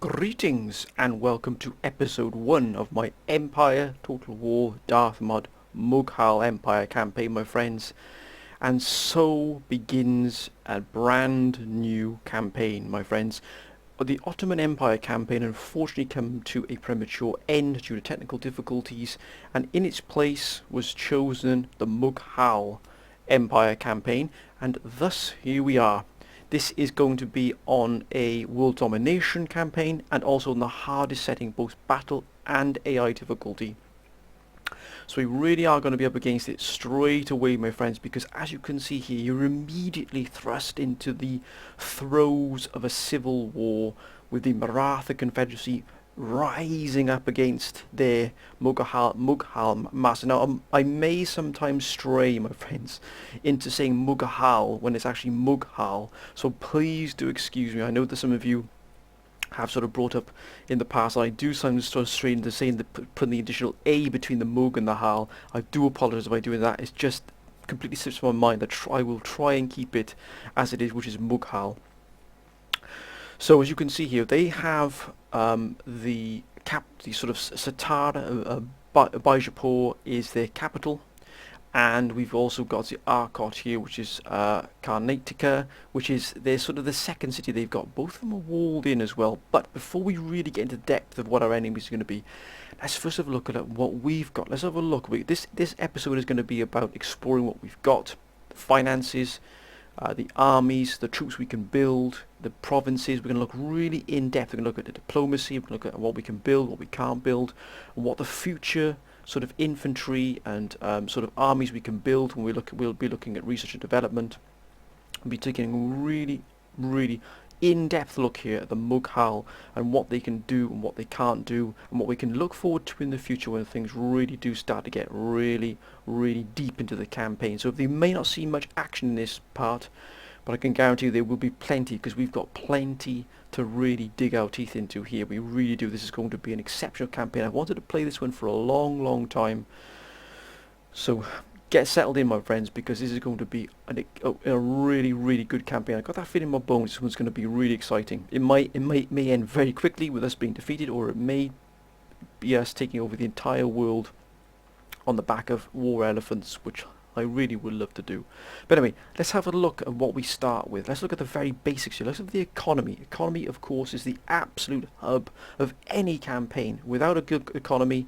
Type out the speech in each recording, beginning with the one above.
Greetings and welcome to episode 1 of my Empire Total War Darth mod Mughal Empire campaign, my friends. And so begins a brand new campaign, my friends. The Ottoman Empire campaign unfortunately came to a premature end due to technical difficulties, and in its place was chosen the Mughal Empire campaign, and thus here we are. This is going to be on a world domination campaign and also on the hardest setting, both battle and AI difficulty. So we really are going to be up against it straight away, my friends, because as you can see here, you're immediately thrust into the throes of a civil war with the Maratha Confederacy rising up against their Mughal master. Now, I may sometimes stray, my friends, into saying Mughal when it's actually Mughal, so please do excuse me. I know that some of you have sort of brought up in the past. I do sometimes sort of stray into saying putting the additional A between the Mug and the Hal. I do apologise by doing that. It's just completely slips my mind. I will try and keep it as it is, which is Mughal. So as you can see here, they have the sort of Satara, Bijapur is their capital, and we've also got the Arcot here, which is Karnataka, which is their sort of the second city they've got. Both of them are walled in as well. But before we really get into the depth of what our enemies are going to be, let's first have a look at what we've got. Let's have a look. This episode is going to be about exploring what we've got, the finances, the armies, the troops we can build, the provinces. We're going to look really in depth. We're going to look at the diplomacy. We're going to look at what we can build, what we can't build, and what the future sort of infantry and sort of armies we can build. When we'll be looking at research and development. We'll be taking a really in-depth look here at the Mughal and what they can do and what they can't do and what we can look forward to in the future when things really do start to get really deep into the campaign. So they may not see much action in this part, but I can guarantee you there will be plenty, because we've got plenty to really dig our teeth into here. We really do. This is going to be an exceptional campaign. I wanted to play this one for a long time. So get settled in, my friends, because this is going to be a really good campaign. I got that feeling in my bones. This one's going to be really exciting. It may end very quickly with us being defeated, or it may be us taking over the entire world on the back of war elephants, which I really would love to do. But anyway, let's have a look at what we start with. Let's look at the very basics here. Let's look at the economy. Economy, of course, is the absolute hub of any campaign. Without a good economy,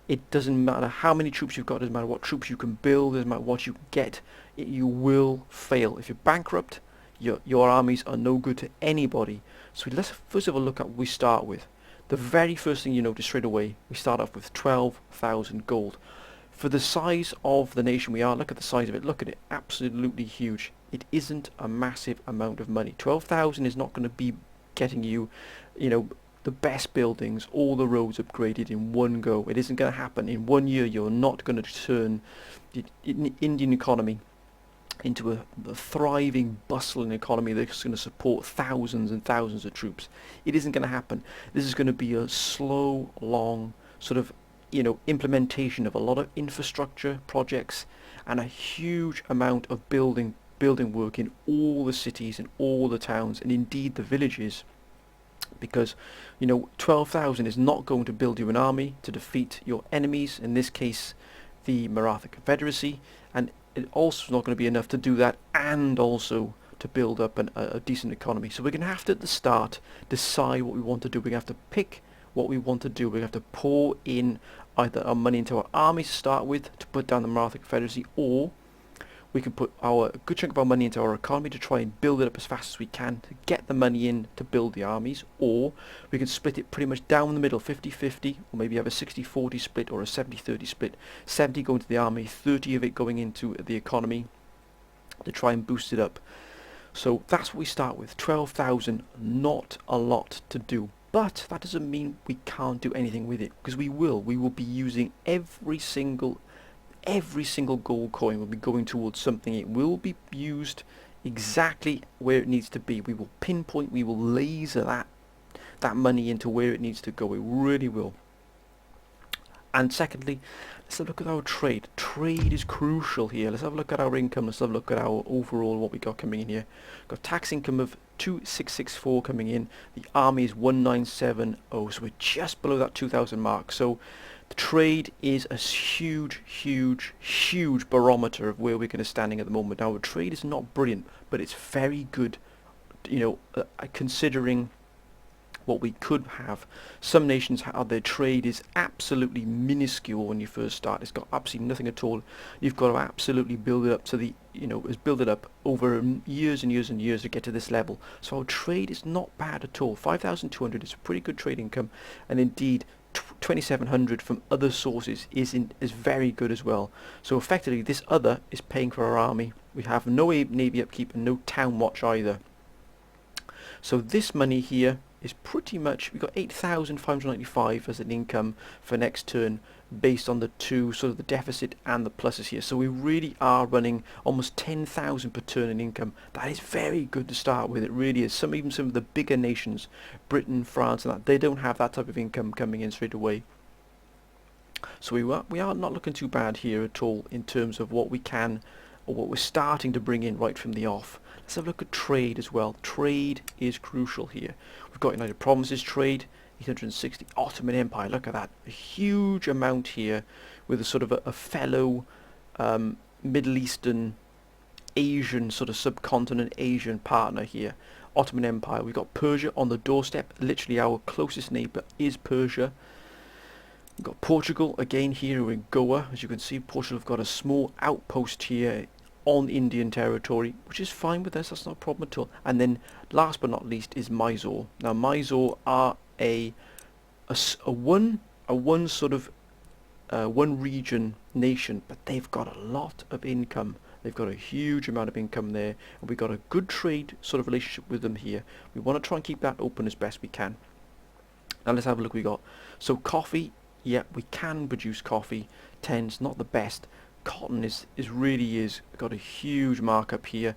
it doesn't matter how many troops you've got, it doesn't matter what troops you can build, it doesn't matter what you get, you will fail. If you're bankrupt, your armies are no good to anybody. So let's first have a look at what we start with. The very first thing you notice straight away, we start off with 12,000 gold. For the size of the nation we are, look at the size of it, look at it, absolutely huge. It isn't a massive amount of money. 12,000 is not going to be getting you, the best buildings, all the roads upgraded in one go. It isn't going to happen. In 1 year, you're not going to turn the Indian economy into a thriving, bustling economy that's going to support thousands and thousands of troops. It isn't going to happen. This is going to be a slow, long, sort of implementation of a lot of infrastructure projects and a huge amount of building work in all the cities and all the towns and indeed the villages, because 12,000 is not going to build you an army to defeat your enemies, in this case the Maratha Confederacy, and it also is not going to be enough to do that and also to build up a decent economy. So we're going to have to at the start decide what we want to do. We're going to have to pick what we want to do. We have to pour in either our money into our armies to start with to put down the Maratha Confederacy, or we can put a good chunk of our money into our economy to try and build it up as fast as we can to get the money in to build the armies, or we can split it pretty much down the middle, 50-50, or maybe have a 60-40 split or a 70-30 split, 70 going to the army, 30 of it going into the economy to try and boost it up. So that's what we start with. 12,000, not a lot to do. But that doesn't mean we can't do anything with it, because we will. We will be using every single gold coin will be going towards something. It will be used exactly where it needs to be. We will pinpoint, we will laser that money into where it needs to go. It really will. And secondly, let's have a look at our trade. Trade is crucial here. Let's have a look at our income. Let's have a look at our overall what we got coming in here. Got tax income of 2664 coming in. The army is 1970, so we're just below that 2000 mark. So the trade is a huge, huge, huge barometer of where we're going to standing at the moment. Now, the trade is not brilliant, but it's very good, considering what we could have. Some nations, their trade is absolutely minuscule when you first start. It's got absolutely nothing at all. You've got to absolutely build it up to build it up over years and years and years to get to this level. So our trade is not bad at all. 5,200 is a pretty good trade income, and indeed 2,700 from other sources is very good as well. So effectively, this other is paying for our army. We have no navy upkeep and no town watch either. So this money here is pretty much, we've got 8,595 as an income for next turn, based on the two, sort of the deficit and the pluses here. So we really are running almost 10,000 per turn in income. That is very good to start with. It really is. Even some of the bigger nations, Britain, France and that, they don't have that type of income coming in straight away. So we are not looking too bad here at all in terms of what we can, or what we're starting to bring in right from the off. Let's have a look at trade as well. Trade is crucial here. We've got United Provinces trade, 860. Ottoman Empire, look at that. A huge amount here with a sort of a fellow Middle Eastern, Asian, sort of subcontinent Asian partner here. Ottoman Empire. We've got Persia on the doorstep. Literally our closest neighbour is Persia. We've got Portugal again here in Goa. As you can see, Portugal have got a small outpost here on Indian territory, which is fine with us. That's not a problem at all. And then last but not least is Mysore. Now Mysore are a one region nation, but they've got a lot of income. They've got a huge amount of income there, and we've got a good trade sort of relationship with them here. We want to try and keep that open as best we can. Now let's have a look what we got. So coffee, yeah, we can produce coffee. Ten's not the best. Cotton is got a huge markup here.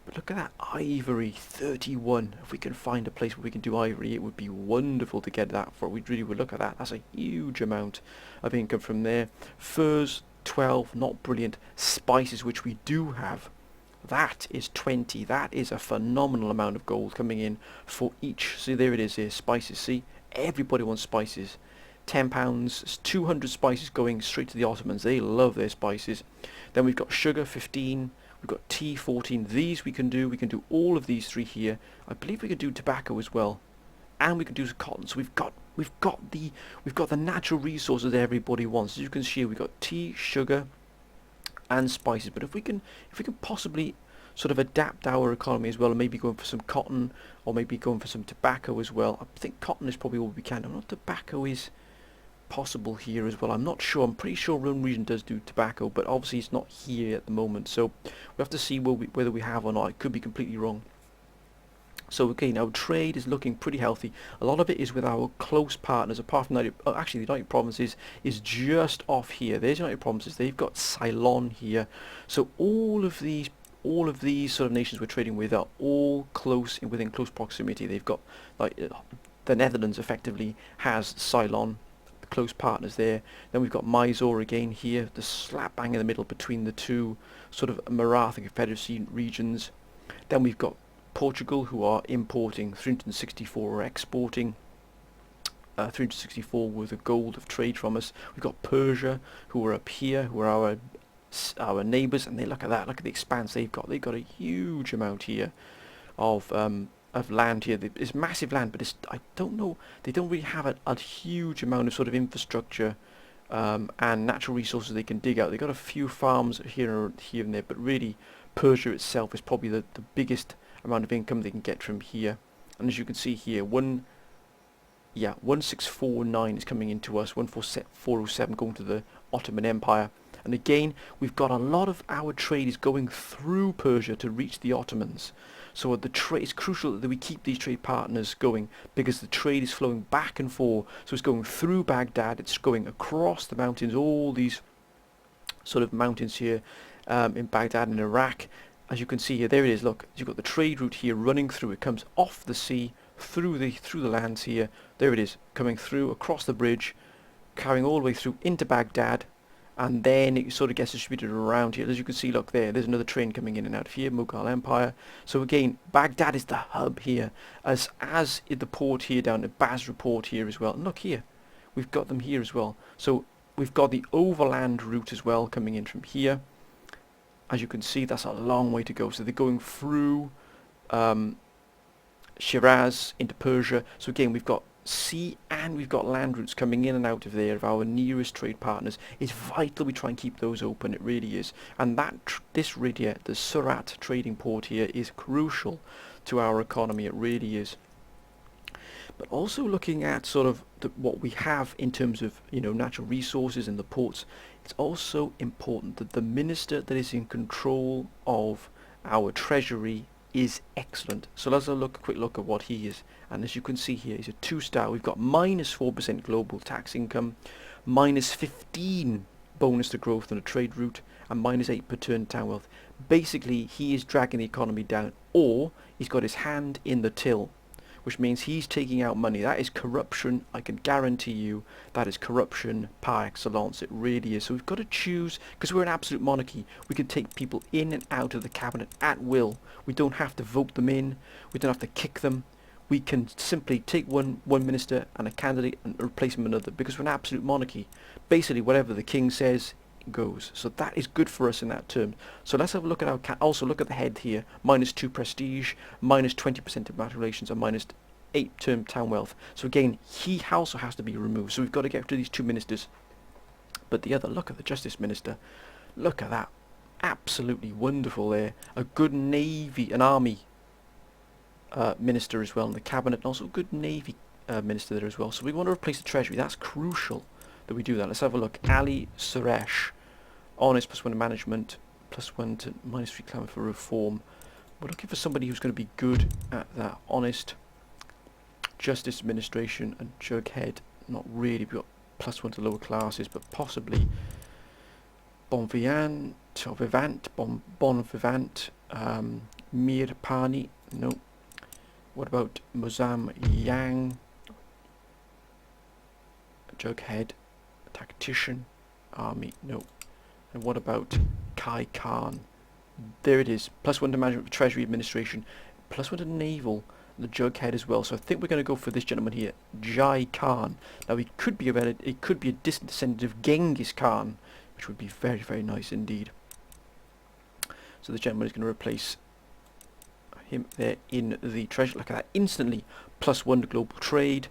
But look at that ivory, 31. If we can find a place where we can do ivory, it would be wonderful to get that for. We really would look at that. That's a huge amount of income from there. Furs, 12, not brilliant. Spices, which we do have, that is 20. That is a phenomenal amount of gold coming in for each. See, there it is here, spices. See, everybody wants spices. £10, 200 spices going straight to the Ottomans. They love their spices. Then we've got sugar, 15. We've got tea, 14. These we can do all of these three here. I believe we can do tobacco as well, and we can do cotton. So we've got the natural resources that everybody wants. As you can see, we've got tea, sugar, and spices. But if we can possibly sort of adapt our economy as well, and maybe going for some cotton, or maybe going for some tobacco as well. I think cotton is probably what we can. I don't know if tobacco is possible here as well. I'm not sure. I'm pretty sure Rome region does do tobacco, but obviously it's not here at the moment, so we have to see whether we have or not. It could be completely wrong. So again, our trade is looking pretty healthy. A lot of it is with our close partners, apart from that. Actually, the United Provinces is just off here. There's United Provinces. They've got Ceylon here. So all of these sort of nations we're trading with are all within close proximity. They've got, like, the Netherlands effectively has Ceylon, close partners there. Then we've got Mysore again here, the slap bang in the middle between the two sort of Maratha Confederacy regions. Then we've got Portugal, who are importing 364, or exporting 364 worth of gold of trade from us. We've got Persia, who are up here, who are our neighbours, and they look at that. Look at the expanse they've got. They've got a huge amount here of land here. It's massive land, but I don't know, they don't really have a huge amount of sort of infrastructure and natural resources they can dig out. They've got a few farms here and there, but really Persia itself is probably the biggest amount of income they can get from here. And as you can see here, 1649 is coming into us, 14407 going to the Ottoman Empire. And again, we've got a lot of our trade is going through Persia to reach the Ottomans. So it's crucial that we keep these trade partners going, because the trade is flowing back and forth. So it's going through Baghdad, it's going across the mountains, all these sort of mountains here in Baghdad and Iraq. As you can see here, there it is. Look, you've got the trade route here running through. It comes off the sea, through the lands here. There it is, coming through across the bridge, carrying all the way through into Baghdad, and then it sort of gets distributed around here. As you can see, look there, there's another train coming in and out of here, Mughal Empire. So again, Baghdad is the hub here, as the port here down at Basra port here as well. And look here, we've got them here as well. So we've got the overland route as well coming in from here. As you can see, that's a long way to go. So they're going through Shiraz into Persia. So again, we've got sea and we've got land routes coming in and out of there of our nearest trade partners. It's vital we try and keep those open. It really is. And this right here, the Surat trading port here, is crucial to our economy. It really is. But also looking at sort of what we have in terms of, you know, natural resources and the ports, it's also important that the minister that is in control of our treasury is excellent. So let's have a quick look at what he is. And as you can see here, he's a 2-star. We've got -4% global tax income, -15 bonus to growth on a trade route, and -8 per turn town wealth. Basically, he is dragging the economy down, or he's got his hand in the till, which means he's taking out money. That is corruption. I can guarantee you that is corruption par excellence. It really is. So we've got to choose, because we're an absolute monarchy. We can take people in and out of the cabinet at will. We don't have to vote them in. We don't have to kick them. We can simply take one minister and a candidate and replace them with another, because we're an absolute monarchy. Basically, whatever the king says goes. So that is good for us in that term. So let's have a look at our also look at the head here. -2 prestige, -20% diplomatic relations, and -8 term town wealth. So again, he also has to be removed. So we've got to get rid of these 2 ministers. But the other, look at the justice minister. Look at that. Absolutely wonderful there. A good navy, an army minister as well in the cabinet, and also a good navy minister there as well. So we want to replace the treasury. That's crucial that we do that. Let's have a look. Ali Suresh, honest, +1 to management, +1 to -3 clamour for reform. We're looking for somebody who's going to be good at that. Honest, justice administration, and jughead. Not really. We've got +1 to lower classes, but possibly bon vivant, bon vivant, Mir Pani. No. What about Muzam Yang? Jughead, tactician, army, no. And what about Kai Khan? There it is. +1 to management for treasury administration, +1 to naval, and the jughead as well. So I think we're going to go for this gentleman here, Jai Khan. Now he could be a distant descendant of Genghis Khan, which would be very, very nice indeed. So the gentleman is going to replace him there in the treasury. Look at that, instantly. +1 to global trade,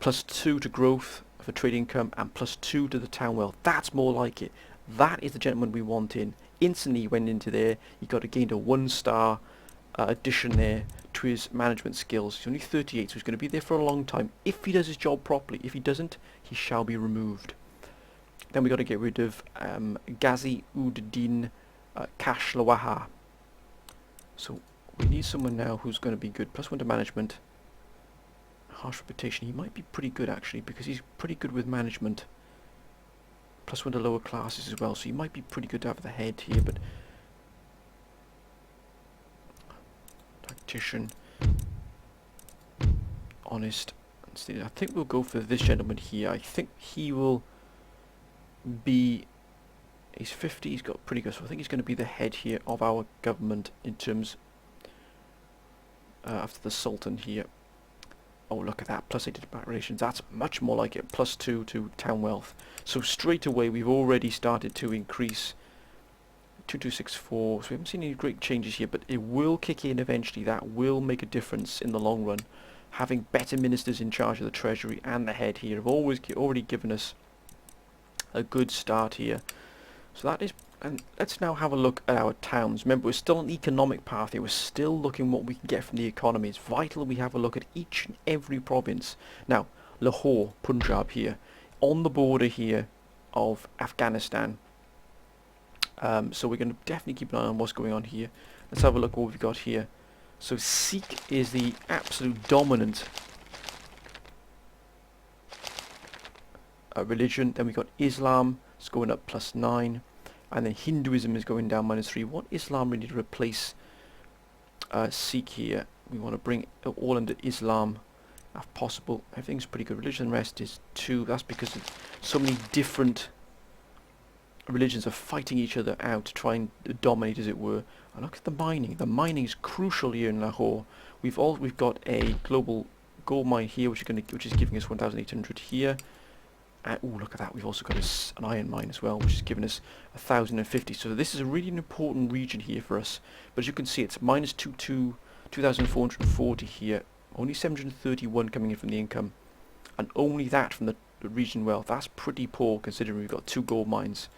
+2 to growth for trade income, and +2 to the town wealth. That's more like it. That is the gentleman we want in. Instantly he went into there. He got gained a 1-star addition there to his management skills. He's only 38, so he's going to be there for a long time if he does his job properly. If he doesn't, he shall be removed. Then we got to get rid of Ghazi Uddin Kashlawaha. So we need someone now who's going to be good. +1 to management. Harsh reputation. He might be pretty good actually, because he's pretty good with management. +1 to lower classes as well, so he might be pretty good to have the head here. But tactician, honest. I think we'll go for this gentleman here. I think he will be. He's 50. He's got pretty good. So I think he's going to be the head here of our government in terms. After the Sultan here. Oh, look at that, +8 to diplomatic relations. That's much more like it. +2 to town wealth. So straight away we've already started to increase 2264. So we haven't seen any great changes here, but it will kick in eventually. That will make a difference in the long run. Having better ministers in charge of the treasury and the head here have already given us a good start here. So that is. And let's now have a look at our towns. Remember, we're still on the economic path here. We're still looking what we can get from the economy. It's vital we have a look at each and every province. Now, Lahore, Punjab here, on the border here of Afghanistan. So we're going to definitely keep an eye on what's going on here. Let's have a look what we've got here. So Sikh is the absolute dominant religion. Then we've got Islam. It's going up +9. And then Hinduism is going down -3. We want Islam really to replace Sikh here. We want to bring it all under Islam if possible. Everything's pretty good. Religion and rest is 2. That's because of so many different religions are fighting each other out to try and dominate, as it were. And look at the mining. The mining is crucial here in Lahore. We've got a global gold mine here, which is giving us 1,800 here. Oh, look at that. We've also got an iron mine as well, which is giving us 1,050. So this is a really important region here for us. But as you can see, it's minus 2,440 here. Only 731 coming in from the income. And only that from the region wealth. That's pretty poor considering we've got 2 gold mines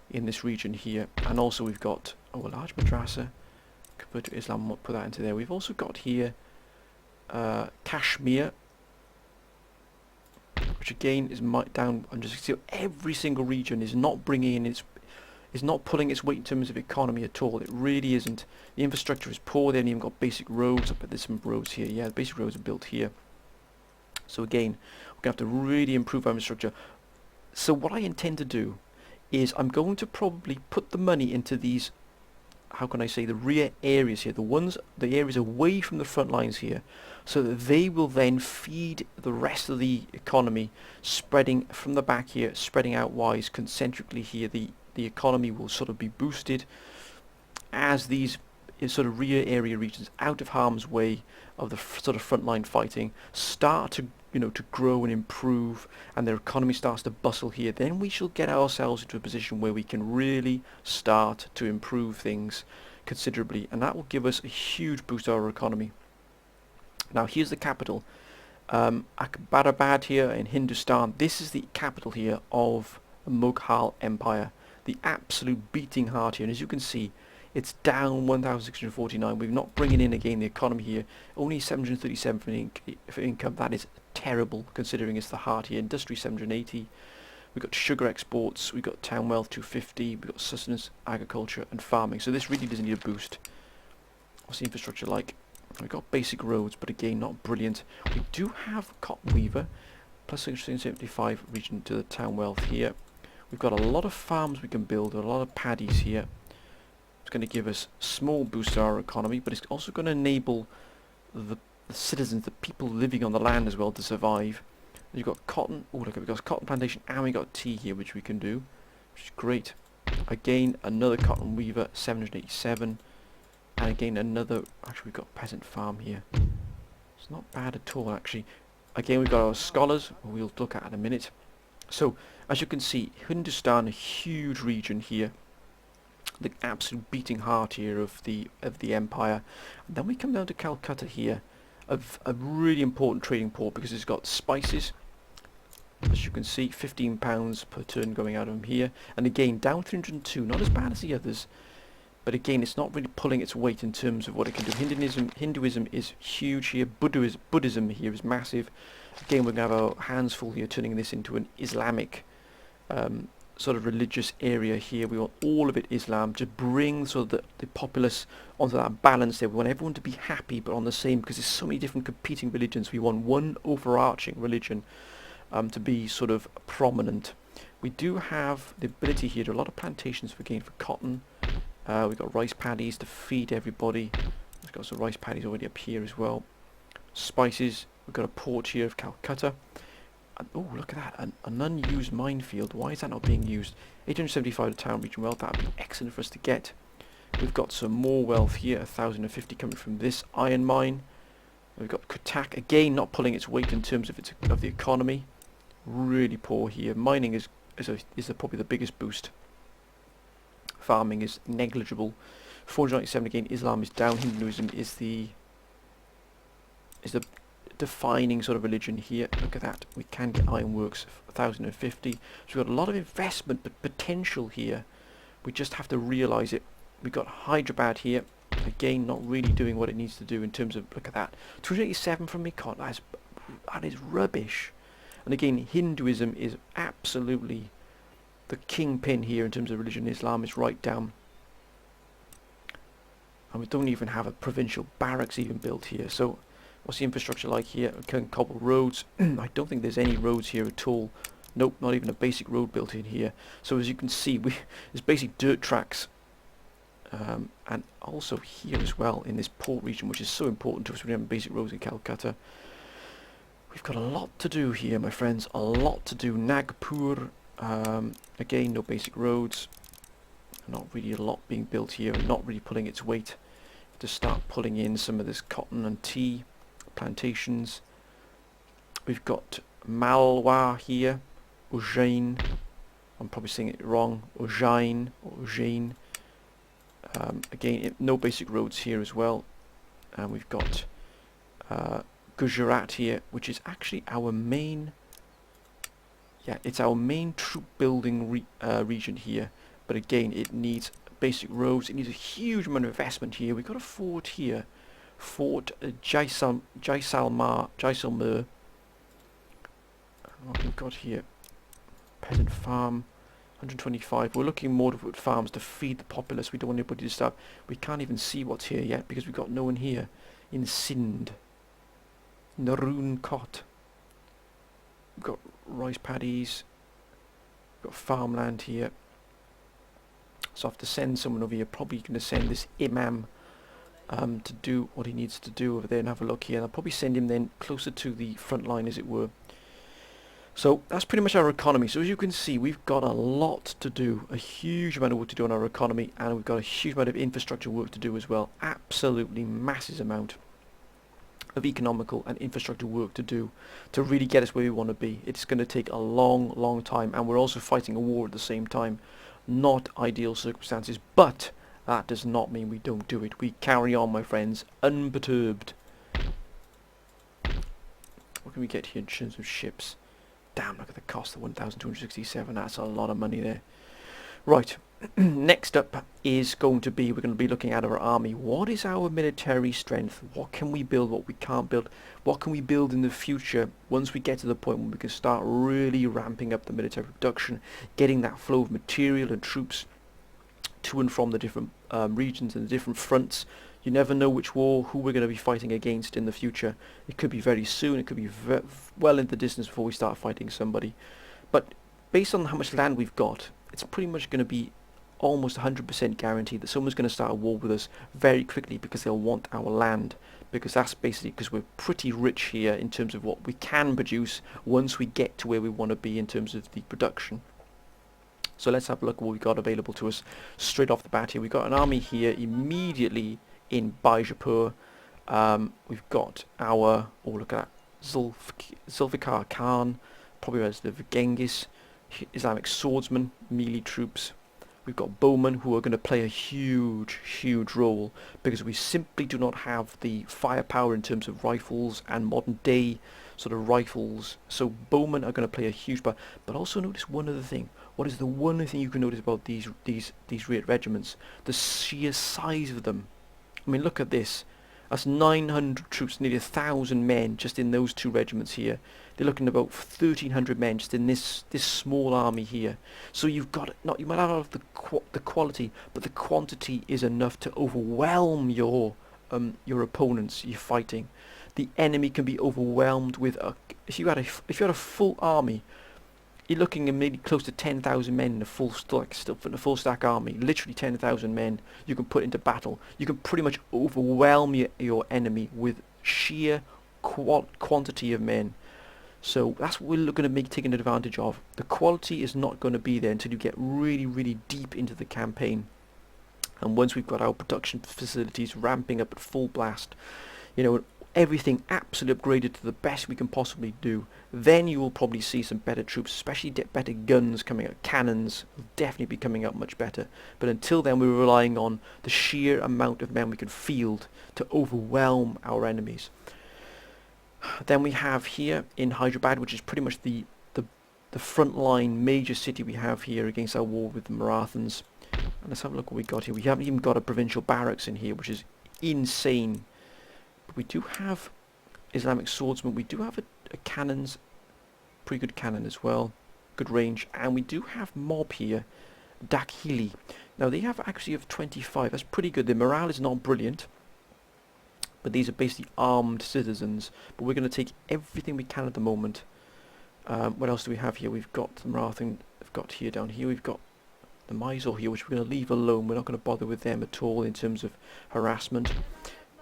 in this region here. And also we've got, a large madrasa. Convert to Islam, we'll put that into there. We've also got here Kashmir, which again is down. I'm just see every single region is not bringing in is not pulling its weight in terms of economy at all. It really isn't. The infrastructure is poor. They haven't even got basic roads. I bet there's some roads here. Yeah, the basic roads are built here. So again, we're going to have to really improve our infrastructure. So what I intend to do is I'm going to probably put the money into these, how can I say, the rear areas here, the areas away from the front lines here, so that they will then feed the rest of the economy, spreading from the back here, spreading out wise, concentrically here. The economy will sort of be boosted as these sort of rear area regions out of harm's way of the sort of frontline fighting start to to grow and improve, and their economy starts to bustle here. Then we shall get ourselves into a position where we can really start to improve things considerably, and that will give us a huge boost to our economy. Now here's the capital, Akbarabad here in Hindustan. This is the capital here of the Mughal Empire, the absolute beating heart here, and as you can see, it's down 1,649. We're not bringing in again the economy here. Only 737 for income. That is terrible considering it's the heart here. Industry 780. We've got sugar exports. We've got town wealth 250. We've got sustenance, agriculture and farming. So this really does need a boost. What's the infrastructure like? We've got basic roads, but again not brilliant. We do have cotton weaver. Plus 675 region to the town wealth here. We've got a lot of farms we can build. A lot of paddies here. It's going to give us small boost to our economy, but it's also going to enable the citizens, the people living on the land as well, to survive. You've got cotton. Oh, look, we've got cotton plantation, and we've got tea here, which we can do, which is great. Again, another cotton weaver, 787, and again another. Actually, we've got peasant farm here. It's not bad at all, actually. Again, we've got our scholars, who we'll look at in a minute. So, as you can see, Hindustan, a huge region here. The absolute beating heart here of the empire. And then we come down to Calcutta here, a really important trading port because it's got spices. As you can see, £15 per turn going out of them here. And again, down 302, not as bad as the others. But again, it's not really pulling its weight in terms of what it can do. Hinduism is huge here. Buddhism here is massive. Again, we're going to have our hands full here, turning this into an Islamic sort of religious area here. We want all of it Islam to bring sort of the populace onto that balance there. We want everyone to be happy but on the same, because there's so many different competing religions. We want one overarching religion to be sort of prominent. We do have the ability here to do a lot of plantations for cotton. We've got rice paddies to feed everybody. We've got some rice paddies already up here as well. Spices. We've got a port here of Calcutta. And, oh, look at that, an unused minefield. Why is that not being used? 875 to town region wealth. That would be excellent for us to get. We've got some more wealth here, 1,050 coming from this iron mine. We've got Kutak, again not pulling its weight in terms of the economy. Really poor here. Mining is probably the biggest boost. Farming is negligible. 497 again. Islam is down. Hinduism is the defining sort of religion here. Look at that. We can get ironworks 1,050. So we've got a lot of investment but potential here. We just have to realise it. We've got Hyderabad here. Again, not really doing what it needs to do in terms of, look at that. 287 from Mekot. That is rubbish. And again, Hinduism is absolutely the kingpin here in terms of religion. Islam is right down. And we don't even have a provincial barracks even built here. So what's the infrastructure like here? We can cobble roads. I don't think there's any roads here at all. Nope, not even a basic road built in here. So as you can see, there's basic dirt tracks. And also here as well in this port region, which is so important to us. We have basic roads in Calcutta. We've got a lot to do here, my friends. A lot to do. Nagpur, Again, no basic roads. Not really a lot being built here, not really pulling its weight to start pulling in some of this cotton and tea plantations. We've got Malwa here, Ujjain. I'm probably saying it wrong. Ujjain or Ujjain. Again, no basic roads here as well. And we've got Gujarat here, which is actually our main. Yeah, it's our main troop building region here. But again, it needs basic roads. It needs a huge amount of investment here. We've got a fort here, Fort Jaisalmer. What we've got here, peasant farm, 125. We're looking more at farms to feed the populace. We don't want anybody to starve. We can't even see what's here yet because we've got no one here in Sindh. Naroon Kot. We've got rice paddies. We've got farmland here. So I have to send someone over here. Probably going to send this imam to do what he needs to do over there and have a look here. And I'll probably send him then closer to the front line, as it were. So that's pretty much our economy. So as you can see, we've got a lot to do, a huge amount of work to do on our economy, and we've got a huge amount of infrastructure work to do as well. Absolutely massive amount of economical and infrastructure work to do to really get us where we want to be. It's going to take a long, long time, and we're also fighting a war at the same time. Not ideal circumstances, but that does not mean we don't do it. We carry on, my friends, unperturbed. What can we get here in terms of ships? Damn, look at the cost of 1,267. That's a lot of money there. Right, next up is going to be, we're going to be looking at our army. What is our military strength? What can we build, what we can't build? What can we build in the future once we get to the point where we can start really ramping up the military production, getting that flow of material and troops to and from the different regions and the different fronts. You never know which war, who we're going to be fighting against in the future. It could be very soon, it could be well into the distance before we start fighting somebody. But based on how much land we've got, it's pretty much going to be almost 100% guaranteed that someone's going to start a war with us very quickly because they'll want our land. Because that's basically because we're pretty rich here in terms of what we can produce once we get to where we want to be in terms of the production. So let's have a look at what we've got available to us straight off the bat here. We've got an army here immediately in Bijapur. We've got our, oh look at that, Zulfikar Khan, probably resident of Genghis, Islamic swordsmen, melee troops. We've got bowmen who are going to play a huge, huge role because we simply do not have the firepower in terms of rifles and modern day sort of rifles. So bowmen are going to play a huge part. But also notice one other thing. What is the one other thing you can notice about these regiments? The sheer size of them. I mean, look at this. That's 900 troops, nearly 1,000 men just in those two regiments here. They're looking at about 1,300 men just in this small army here. So you've got not you might not have the quality, but the quantity is enough to overwhelm your opponents you're fighting. The enemy can be overwhelmed with if you had a full army. You're looking at maybe close to 10,000 men in a full stack army. Literally 10,000 men you can put into battle. You can pretty much overwhelm your enemy with sheer quantity of men. So that's what we're going to be taking advantage of. The quality is not going to be there until you get really, really deep into the campaign. And once we've got our production facilities ramping up at full blast, you know, everything absolutely upgraded to the best we can possibly do, then you will probably see some better troops, especially better guns coming out. Cannons will definitely be coming out much better. But until then, we're relying on the sheer amount of men we can field to overwhelm our enemies. Then we have here in Hyderabad, which is pretty much the frontline major city we have here against our war with the Marathans. And let's have a look what we got here. We haven't even got a provincial barracks in here, which is insane. But we do have Islamic swordsmen. We do have a cannons, pretty good cannon as well, good range. And we do have mob here, Dakhili. Now they have actually of 25. That's pretty good. Their morale is not brilliant, but these are basically armed citizens. But we're going to take everything we can at the moment. What else do we have here? We've got the Marathan. We've got here down here. We've got the Mysore here, which we're going to leave alone. We're not going to bother with them at all in terms of harassment.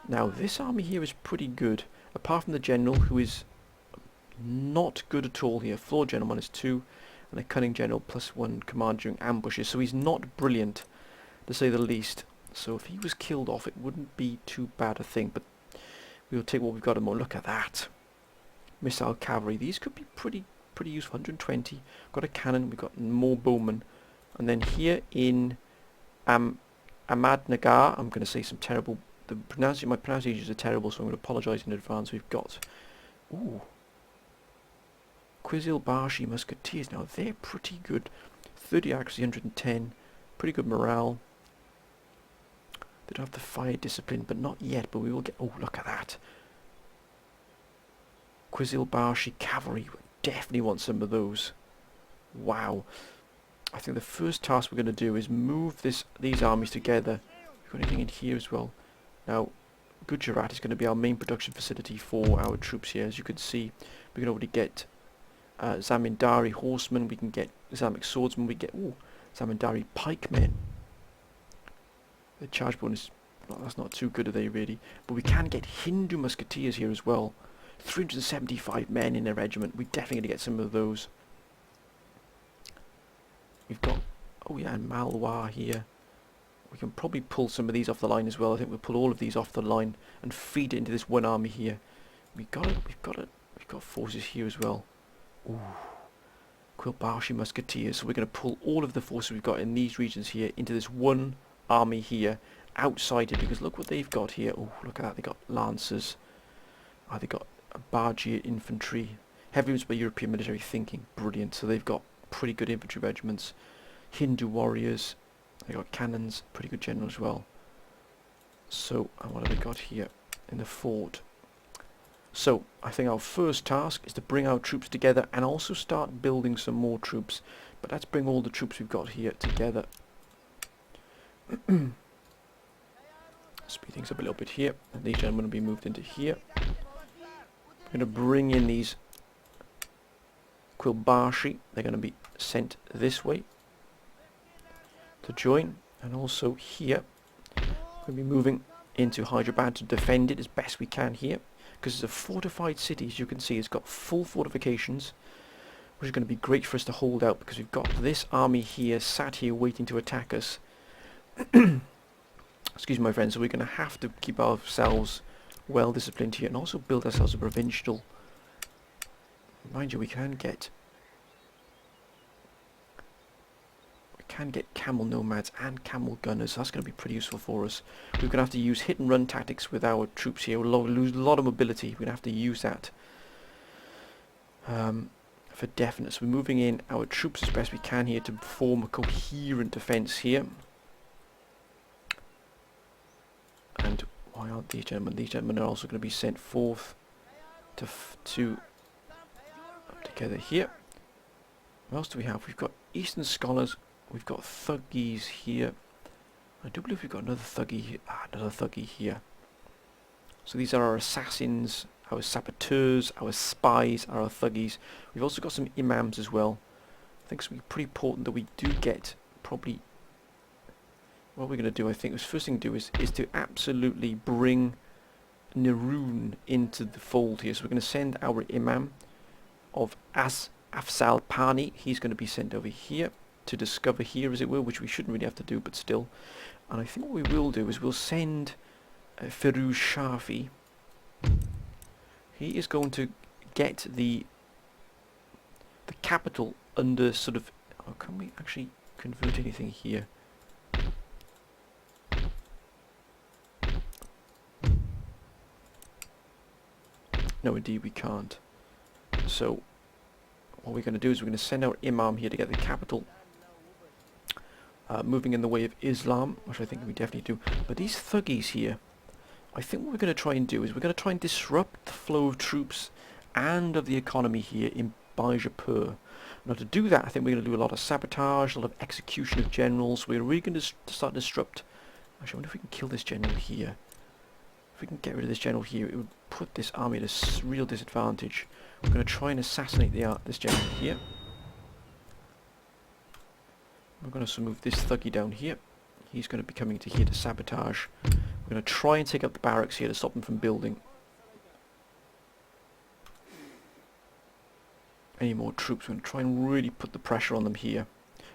Now this army here is pretty good, apart from the general, who is not good at all here. Floor general -2, and a cunning general +1 command during ambushes. So he's not brilliant, to say the least. So if he was killed off, it wouldn't be too bad a thing. But we'll take what we've got and more. Look at that. Missile cavalry. These could be pretty useful. 120. Got a cannon. We've got more bowmen. And then here in Ahmadnagar, I'm going to say some terrible... my pronunciations are terrible, so I'm going to apologise in advance. We've got... Ooh. Qizilbashi musketeers. Now, they're pretty good. 30 accuracy, 110. Pretty good morale. They don't have the fire discipline, but not yet. But we will get... Oh, look at that. Qizilbashi cavalry. We definitely want some of those. Wow. I think the first task we're going to do is move these armies together. We've got anything in here as well. Now, Gujarat is going to be our main production facility for our troops here. As you can see, we can already get Zamindari horsemen. We can get Islamic swordsmen. We get Zamindari pikemen. The charge bonus, that's not too good, are they really? But we can get Hindu musketeers here as well. 375 men in a regiment. We definitely going to get some of those. We've got, oh yeah, and Malwa here. We can probably pull some of these off the line as well. I think we'll pull all of these off the line and feed it into this one army here. We've got forces here as well. Ooh. Qizilbashi musketeers. So we're going to pull all of the forces we've got in these regions here into this one army here outside it, because look what they've got here. Oh, look at that. They've got lancers. They've got Bargia infantry. Heavy by European military thinking. Brilliant. So they've got pretty good infantry regiments. Hindu warriors. They got cannons, pretty good general as well. So, what have we got here in the fort? So, I think our first task is to bring our troops together and also start building some more troops. But let's bring all the troops we've got here together. Speed things up a little bit here. And these gentlemen will be moved into here. We're going to bring in these Qizilbashi. They're going to be sent this way to join, and also here we'll be moving into Hyderabad to defend it as best we can here, because it's a fortified city. As you can see, it's got full fortifications, which is going to be great for us to hold out, because we've got this army here sat here waiting to attack us. Excuse me, my friends. So we're going to have to keep ourselves well disciplined here and also build ourselves a provincial. Mind you, we can get camel nomads and camel gunners, so that's going to be pretty useful for us. We're going to have to use hit and run tactics with our troops here. We'll lose a lot of mobility. We're going to have to use that for definite. So we're moving in our troops as best we can here to form a coherent defence here. And why aren't these gentlemen? These gentlemen are also going to be sent forth to together here. What else do we have? We've got Eastern Scholars. We've got thuggies here. I do believe we've got another thuggie here. So these are our assassins, our saboteurs, our spies, our thuggies. We've also got some imams as well. I think it's going to be pretty important that we do get probably... What we're going to do, I think, the first thing to do is to absolutely bring Neroon into the fold here. So we're going to send our imam of Afzal Pani. He's going to be sent over here to discover here, as it were, which we shouldn't really have to do, but still. And I think what we will do is we'll send Firuz Shafi. He is going to get the capital under sort of... Oh, can we actually convert anything here? No, indeed we can't. So what we're going to do is we're going to send our imam here to get the capital moving in the way of Islam, which I think we definitely do. But these thuggies here, I think what we're going to try and do is we're going to try and disrupt the flow of troops and of the economy here in Bijapur. Now to do that, I think we're going to do a lot of sabotage, a lot of execution of generals. We're really going to start disrupt... Actually, I wonder if we can kill this general here. If we can get rid of this general here, it would put this army at a real disadvantage. We're going to try and assassinate this general here. We're going to move this thuggy down here. He's going to be coming to here to sabotage. We're going to try and take up the barracks here to stop them from building. any more troops. We're going to try and really put the pressure on them here.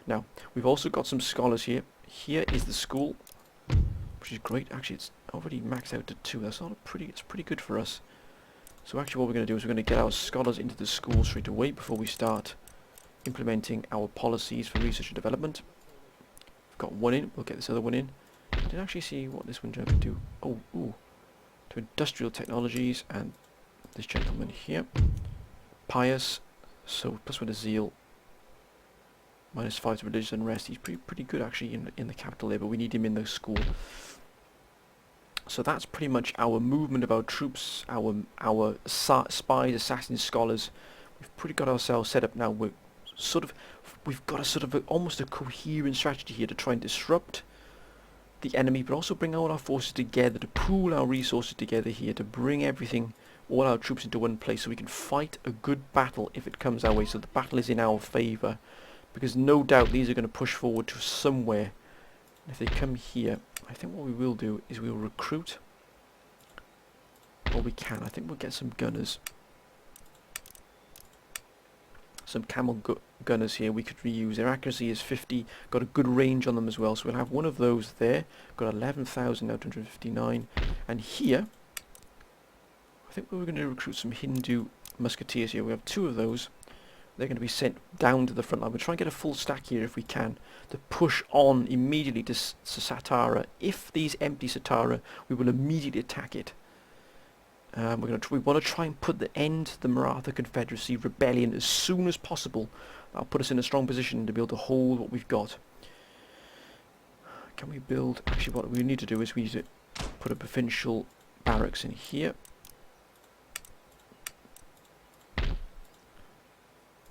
Now, we've also got some scholars here. Here is the school, which is great. Actually, it's already maxed out to 2. That's not it's pretty good for us. So actually what we're going to do is we're going to get our scholars into the school straight away before we start implementing our policies for research and development. We've got one in, we'll get this other one in. I didn't actually see what this one can do. Oh, ooh. To industrial technologies, and this gentleman here. Pious, so +1 to zeal. -5 to religious unrest. He's pretty good actually in the capital there, but we need him in the school. So that's pretty much our movement of our troops, our spies, assassins, scholars. We've pretty got ourselves set up now. We've got a sort of almost a coherent strategy here to try and disrupt the enemy, but also bring all our forces together, to pool our resources together here, to bring everything, all our troops into one place so we can fight a good battle if it comes our way, so the battle is in our favour. Because no doubt these are going to push forward to somewhere. And if they come here, I think what we will do is we'll recruit. Or we can. I think we'll get some gunners. Some camel gunners here we could reuse. Their accuracy is 50. Got a good range on them as well. So we'll have one of those there. Got 11,000 now, 259. And here, I think we're going to recruit some Hindu musketeers here. We have 2 of those. They're going to be sent down to the front line. We'll try and get a full stack here if we can, to push on immediately to Satara. If these empty Satara, we will immediately attack it. We want to try and put the end to the Maratha Confederacy rebellion as soon as possible. That'll put us in a strong position to be able to hold what we've got. Can we build... Actually, what we need to do is we need to put a provincial barracks in here.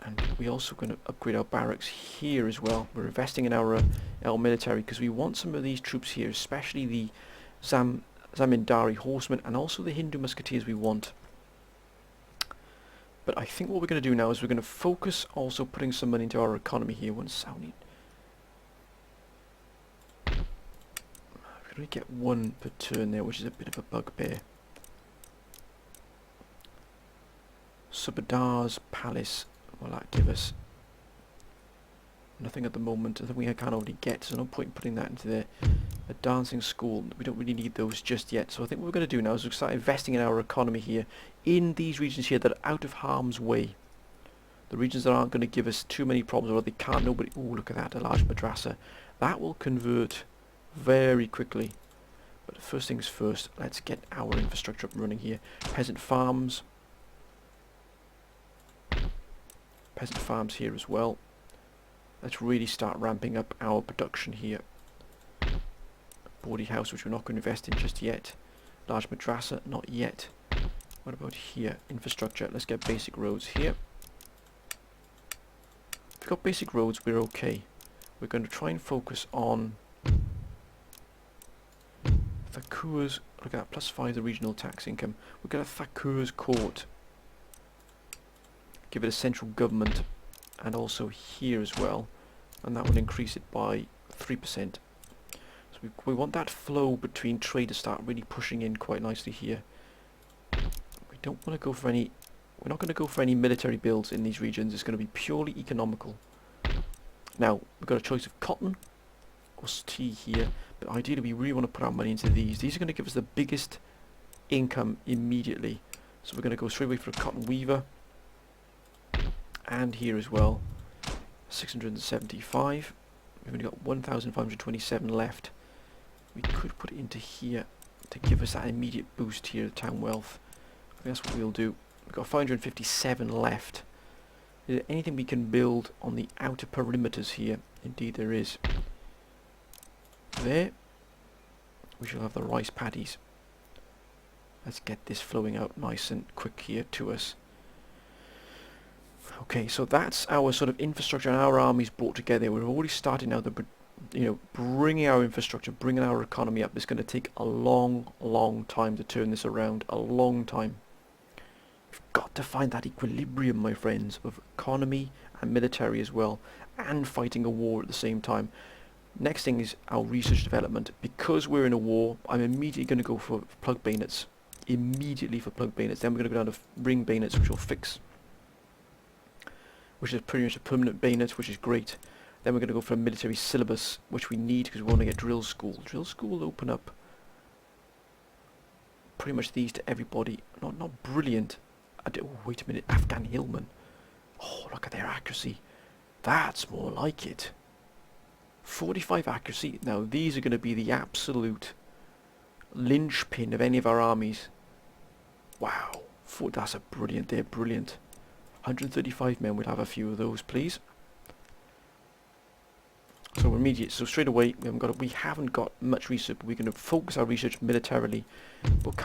And we're also going to upgrade our barracks here as well. We're investing in our military because we want some of these troops here, especially the Zamindari horsemen and also the Hindu musketeers we want. But I think what we're going to do now is we're going to focus also putting some money into our economy here. One sounding. We're going to get 1 per turn there, which is a bit of a bugbear. Subadar's palace. Will that give us? Nothing at the moment. I think we can already get, so no point in putting that into there. A dancing school. We don't really need those just yet. So I think what we're going to do now is we'll start investing in our economy here, in these regions here that are out of harm's way. The regions that aren't going to give us too many problems, or they can't, nobody... Oh, look at that, a large madrasa. That will convert very quickly. But first things first, let's get our infrastructure up and running here. Peasant farms. Peasant farms here as well. Let's really start ramping up our production here. Bawdy house, which we're not going to invest in just yet. Large madrasa, not yet. What about here? Infrastructure. Let's get basic roads here. If we've got basic roads, we're okay. We're going to try and focus on Thakur's. Look at that, +5 the regional tax income. We've got a Thakur's court. Give it a central government, and also here as well, and that will increase it by 3%. So we want that flow between trade to start really pushing in quite nicely here. We don't want to go for any... We're not going to go for any military builds in these regions. It's going to be purely economical. Now, we've got a choice of cotton or tea here, but ideally we really want to put our money into these. These are going to give us the biggest income immediately. So we're going to go straight away for a cotton weaver. And here as well, 675. We've only got 1,527 left. We could put it into here to give us that immediate boost here of town wealth. I think that's what we'll do. We've got 557 left. Is there anything we can build on the outer perimeters here? Indeed there is. There, we shall have the rice paddies. Let's get this flowing out nice and quick here to us. Okay, so that's our sort of infrastructure and our armies brought together. We're already starting now bringing our infrastructure, bringing our economy up. It's going to take a long time to turn this around. A long time. We've got to find that equilibrium, my friends, of economy and military as well, and fighting a war at the same time. Next thing is our research development. Because we're in a war, I'm immediately going to go for plug bayonets. Immediately for plug bayonets. Then we're going to go down to ring bayonets, which will fix which is pretty much a permanent bayonet, which is great. Then we're going to go for a military syllabus, which we need because we want to get drill school. Drill school will open up pretty much these to everybody. Not brilliant. Oh, wait a minute, Afghan hillmen. Oh, look at their accuracy. That's more like it. 45 accuracy. Now these are going to be the absolute linchpin of any of our armies. Wow, that's a brilliant. They're brilliant. 135 men. We'll have a few of those, please. So immediate. So straight away, we haven't got much research. But we're going to focus our research militarily. But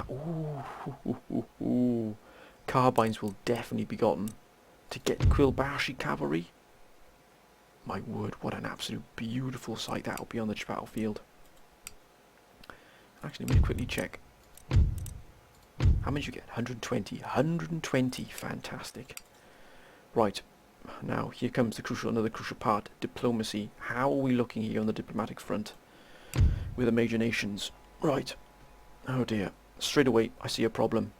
carbines will definitely be gotten to get Quilbashi cavalry. My word, what an absolute beautiful sight that will be on the battlefield. Actually, let me quickly check. How many did you get? 120. 120. Fantastic. Right. Now, here comes another crucial part. Diplomacy. How are we looking here on the diplomatic front with the major nations? Right. Oh dear. Straight away, I see a problem.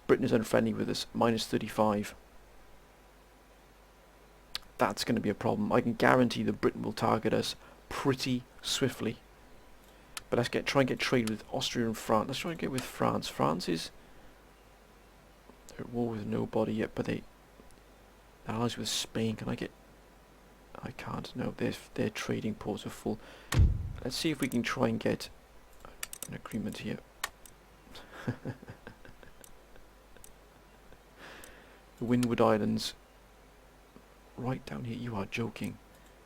Britain is unfriendly with us. -35. That's going to be a problem. I can guarantee that Britain will target us pretty swiftly. But let's try and get trade with Austria and France. Let's try and get with France. France is they're at war with nobody yet, but they're allies with Spain. Can I get? I can't. No, their trading ports are full. Let's see if we can try and get an agreement here. The Windward Islands. Right down here. You are joking.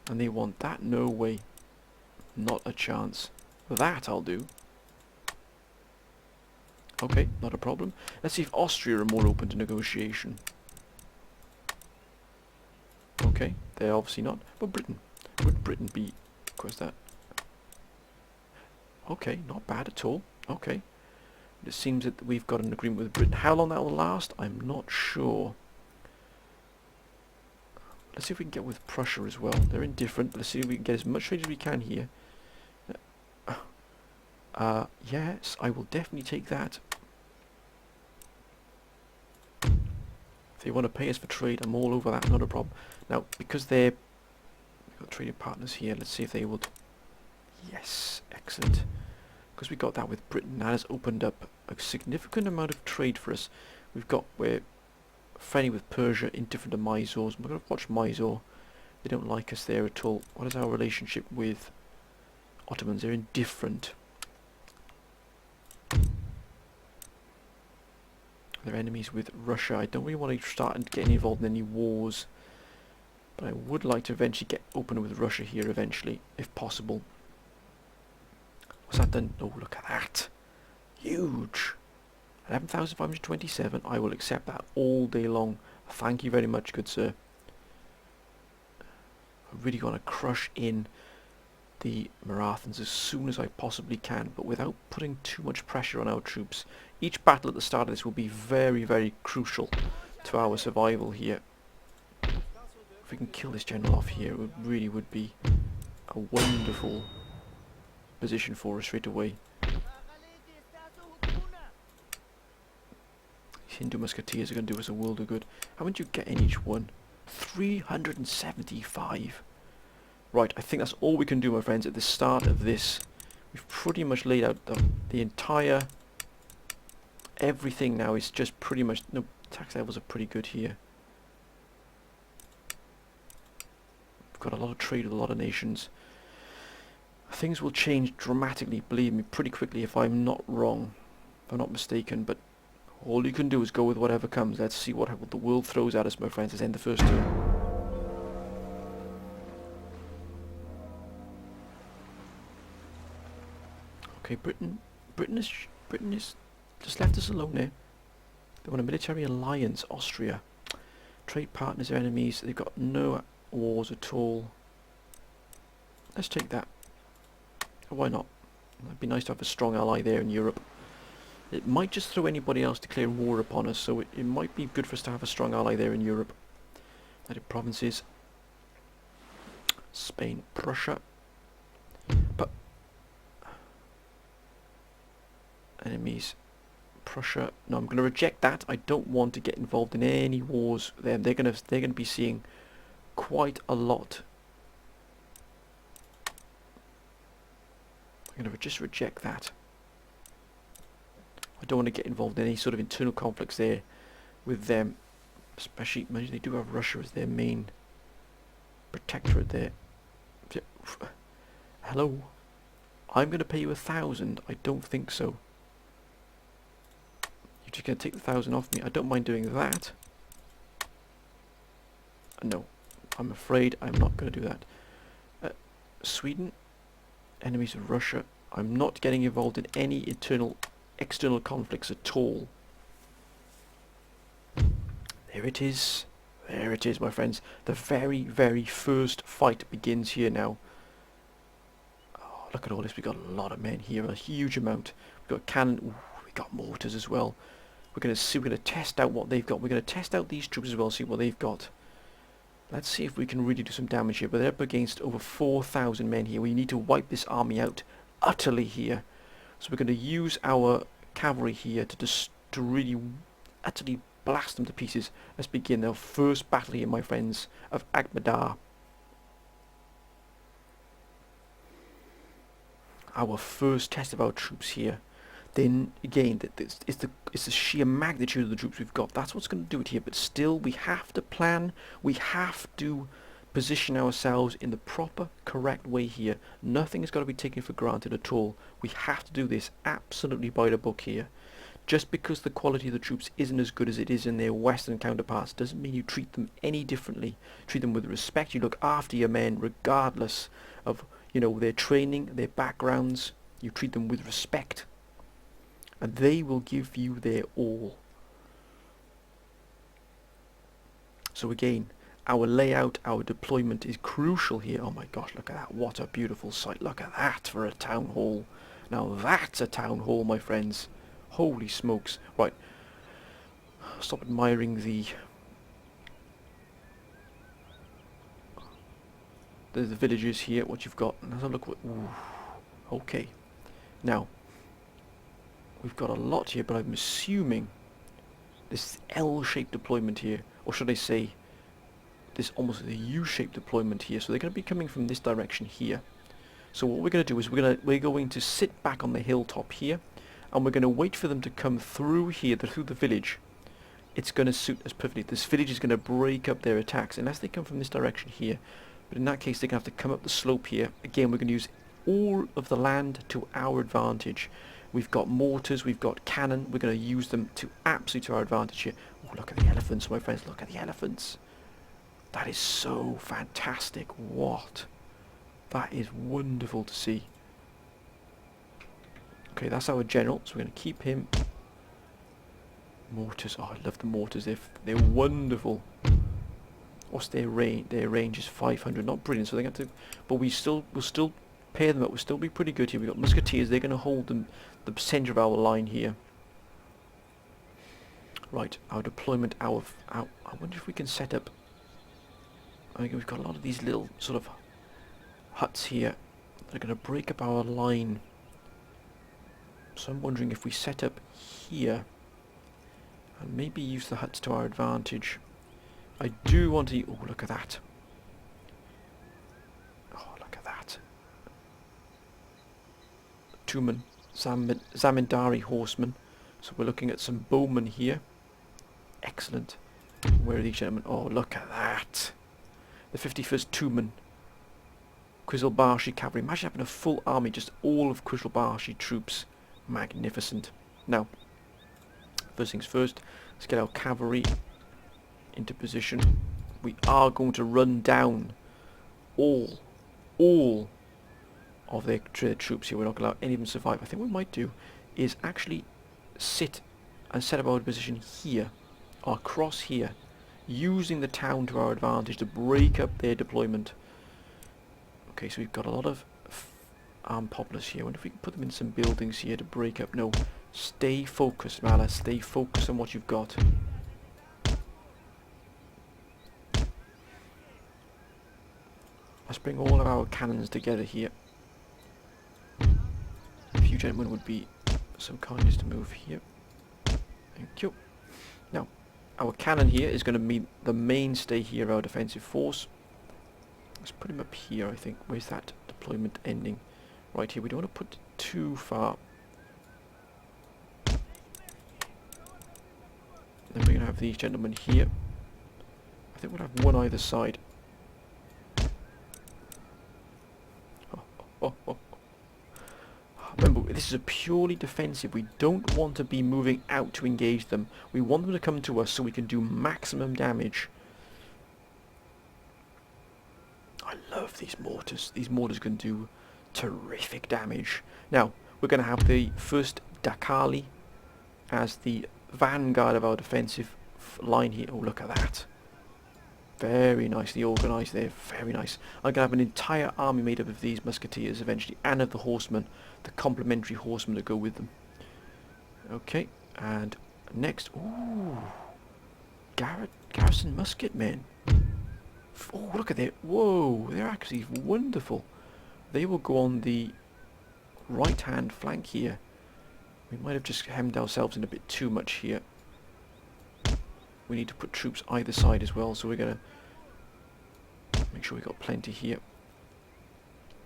And they want that? No way. Not a chance. That I'll do. Okay, not a problem. Let's see if Austria are more open to negotiation. Okay, they're obviously not. But Britain. Would Britain be... Of course that... Okay, not bad at all. Okay. It seems that we've got an agreement with Britain. How long that will last, I'm not sure. Let's see if we can get with Prussia as well. They're indifferent. Let's see if we can get as much trade as we can here. Yes, I will definitely take that. If they want to pay us for trade, I'm all over that, not a problem. Now, because we've got trading partners here, let's see if they would... Yes, excellent. Because we got that with Britain, that has opened up a significant amount of trade for us. We're friendly with Persia, indifferent to Mysore. We're going to watch Mysore. They don't like us there at all. What is our relationship with Ottomans? They're indifferent. They're enemies with Russia. I don't really want to start getting involved in any wars, but I would like to eventually get open with Russia here eventually, if possible. What's that done? Oh, look at that. Huge. 11,527. I will accept that all day long. Thank you very much, good sir. I really want to crush in the Marathans as soon as I possibly can, but without putting too much pressure on our troops. Each battle at the start of this will be very, very crucial to our survival here. If we can kill this general off here, it really would be a wonderful position for us straight away. Hindu musketeers are going to do us a world of good. How much do you get in each one? 375. Right, I think that's all we can do, my friends, at the start of this. We've pretty much laid out the entire... Everything now is just pretty much... No, tax levels are pretty good here. We've got a lot of trade with a lot of nations. Things will change dramatically, believe me, pretty quickly if I'm not wrong. If I'm not mistaken, but all you can do is go with whatever comes. Let's see what the world throws at us, my friends. Let's end the first turn. Okay, Britain is just left us alone there. They want a military alliance, Austria. Trade partners are enemies. They've got no wars at all. Let's take that. Why not? It'd be nice to have a strong ally there in Europe. It might just throw anybody else declaring war upon us, so it might be good for us to have a strong ally there in Europe. United Provinces. Spain, Prussia. But enemies. Prussia. No, I'm going to reject that. I don't want to get involved in any wars. They're going to be seeing quite a lot. I'm going to just reject that. I don't want to get involved in any sort of internal conflicts there with them. Especially, imagine they do have Russia as their main protectorate there. Hello? I'm going to pay you 1,000? I don't think so. You're just going to take the 1,000 off me. I don't mind doing that. No, I'm afraid I'm not going to do that. Sweden, enemies of Russia. I'm not getting involved in any external conflicts at all. There it is. There it is, my friends. The very, very first fight begins here now. Oh, look at all this. We've got a lot of men here, a huge amount. We've got cannon. Ooh, we've got mortars as well. We're going to test out what they've got. We're going to test out these troops as well, see what they've got. Let's see if we can really do some damage here. But they're up against over 4,000 men here. We need to wipe this army out utterly here. So we're going to use our cavalry here to really utterly blast them to pieces. Let's begin our first battle here, my friends, of Agmadar. Our first test of our troops here. Then again, it's the sheer magnitude of the troops we've got. That's what's going to do it here. But still, we have to plan. We have to position ourselves in the proper, correct way here. Nothing has got to be taken for granted at all. We have to do this absolutely by the book here. Just because the quality of the troops isn't as good as it is in their Western counterparts doesn't mean you treat them any differently. Treat them with respect. You look after your men regardless of, you know, their training, their backgrounds. You treat them with respect. And they will give you their all. So again, our layout, our deployment is crucial here. Oh my gosh, look at that. What a beautiful sight. Look at that for a town hall. Now that's a town hall, my friends. Holy smokes. Right. Stop admiring the villages here, what you've got. Let's have a look. Ooh, okay. Now, we've got a lot here, but I'm assuming this L-shaped deployment here, or should I say this almost a U-shaped deployment here. So they're going to be coming from this direction here. So what we're going to do is we're going to sit back on the hilltop here, and we're going to wait for them to come through here, through the village. It's going to suit us perfectly. This village is going to break up their attacks unless they come from this direction here. But in that case, they're going to have to come up the slope here. Again, we're going to use all of the land to our advantage. We've got mortars, we've got cannon. We're going to use them to absolutely to our advantage here. Oh, look at the elephants, my friends. Look at the elephants. That is so fantastic. What? That is wonderful to see. Okay, that's our general, so we're going to keep him. Mortars. Oh, I love the mortars. They're wonderful. What's their range? Their range is 500. Not brilliant, so they're going to. But we'll still pair them up. We'll still be pretty good here. We've got musketeers. They're going to hold the centre of our line here. Right, our deployment. I wonder if we can set up. I think we've got a lot of these little sort of huts here that are going to break up our line. So I'm wondering if we set up here and maybe use the huts to our advantage. I do want to... Oh, look at that. Oh, look at that. Tumen, Zamindari horsemen. So we're looking at some bowmen here. Excellent. Where are these gentlemen? Oh, look at that. The 51st Tumen. Qizilbashi cavalry. Imagine having a full army, just all of Qizilbashi troops. Magnificent. Now, first things first, let's get our cavalry into position. We are going to run down all of their troops here. We're not going to allow any of them to survive. I think what we might do is actually sit and set up our position here, or across here, using the town to our advantage to break up their deployment. Okay, so we've got a lot of armed populace here. I wonder if we can put them in some buildings here to break up. No, stay focused, Mala. Stay focused on what you've got. Let's bring all of our cannons together here. If you gentlemen would be so kind as to move here. Thank you. Now, our cannon here is going to be the mainstay here of our defensive force. Let's put him up here, I think. Where's that deployment ending? Right here. We don't want to put it too far. Then we're going to have these gentlemen here. I think we'll have one either side. Remember, this is a purely defensive. We don't want to be moving out to engage them. We want them to come to us so we can do maximum damage. I love these mortars. These mortars can do terrific damage. Now, we're going to have the first Dakali as the vanguard of our defensive line here. Oh, look at that. Very nicely organised there, very nice. I'm going to have an entire army made up of these musketeers eventually, and of the horsemen, the complementary horsemen that go with them. Okay, and next, ooh, garrison musketmen. Oh, look at that, whoa, they're actually wonderful. They will go on the right-hand flank here. We might have just hemmed ourselves in a bit too much here. We need to put troops either side as well, so we're going to make sure we've got plenty here.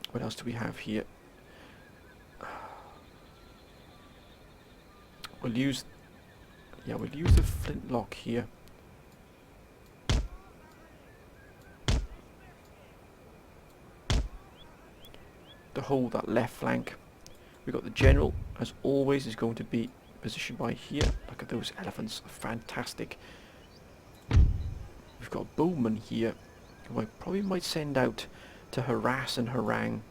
What else do we have here? We'll use the flintlock here. To hold that left flank. We've got the general, as always, is going to be positioned by here. Look at those elephants, fantastic. We've got bowmen here, who I probably might send out to harass and harangue.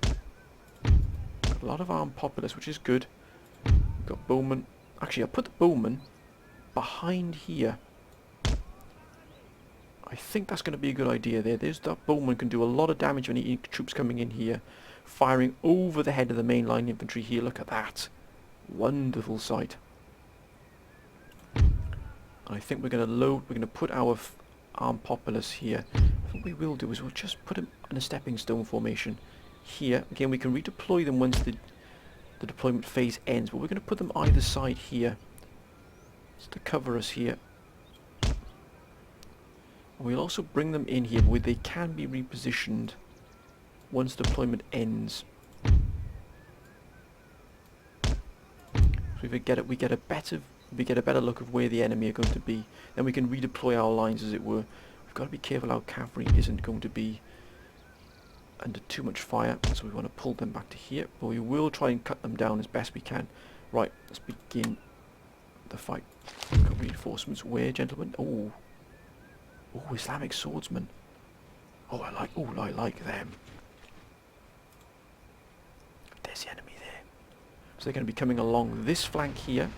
Got a lot of armed populace, which is good. We've got bowmen. Actually, I'll put the bowmen behind here. I think that's going to be a good idea there. There's that bowman can do a lot of damage when any troops coming in here. Firing over the head of the main line infantry here. Look at that. Wonderful sight. I think we're going to load, we're going to put our armed populace here. What we will do is we'll just put them in a stepping stone formation here. Again, we can redeploy them once the deployment phase ends, but we're going to put them either side here just to cover us here. We'll also bring them in here where they can be repositioned once deployment ends. So if we get a better look of where the enemy are going to be, then we can redeploy our lines, as it were. We've got to be careful our cavalry isn't going to be under too much fire, so we want to pull them back to here, but we will try and cut them down as best we can. Right, let's begin the fight. We've got reinforcements. Where, gentlemen? Oh, Islamic swordsmen. Oh, I like them. There's the enemy there. So they're going to be coming along this flank here.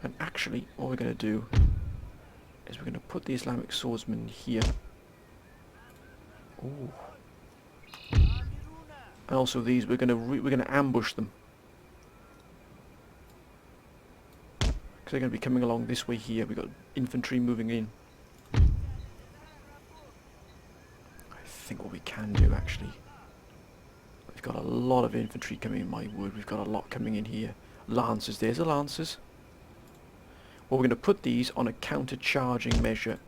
And actually, what we're going to do is we're going to put the Islamic swordsmen here. Ooh. And also these, we're going to ambush them. Because they're going to be coming along this way here. We've got infantry moving in. I think what we can do, actually, we've got a lot of infantry coming in, my word. We've got a lot coming in here. Lancers, there's the lancers. Well, we're going to put these on a counter-charging measure.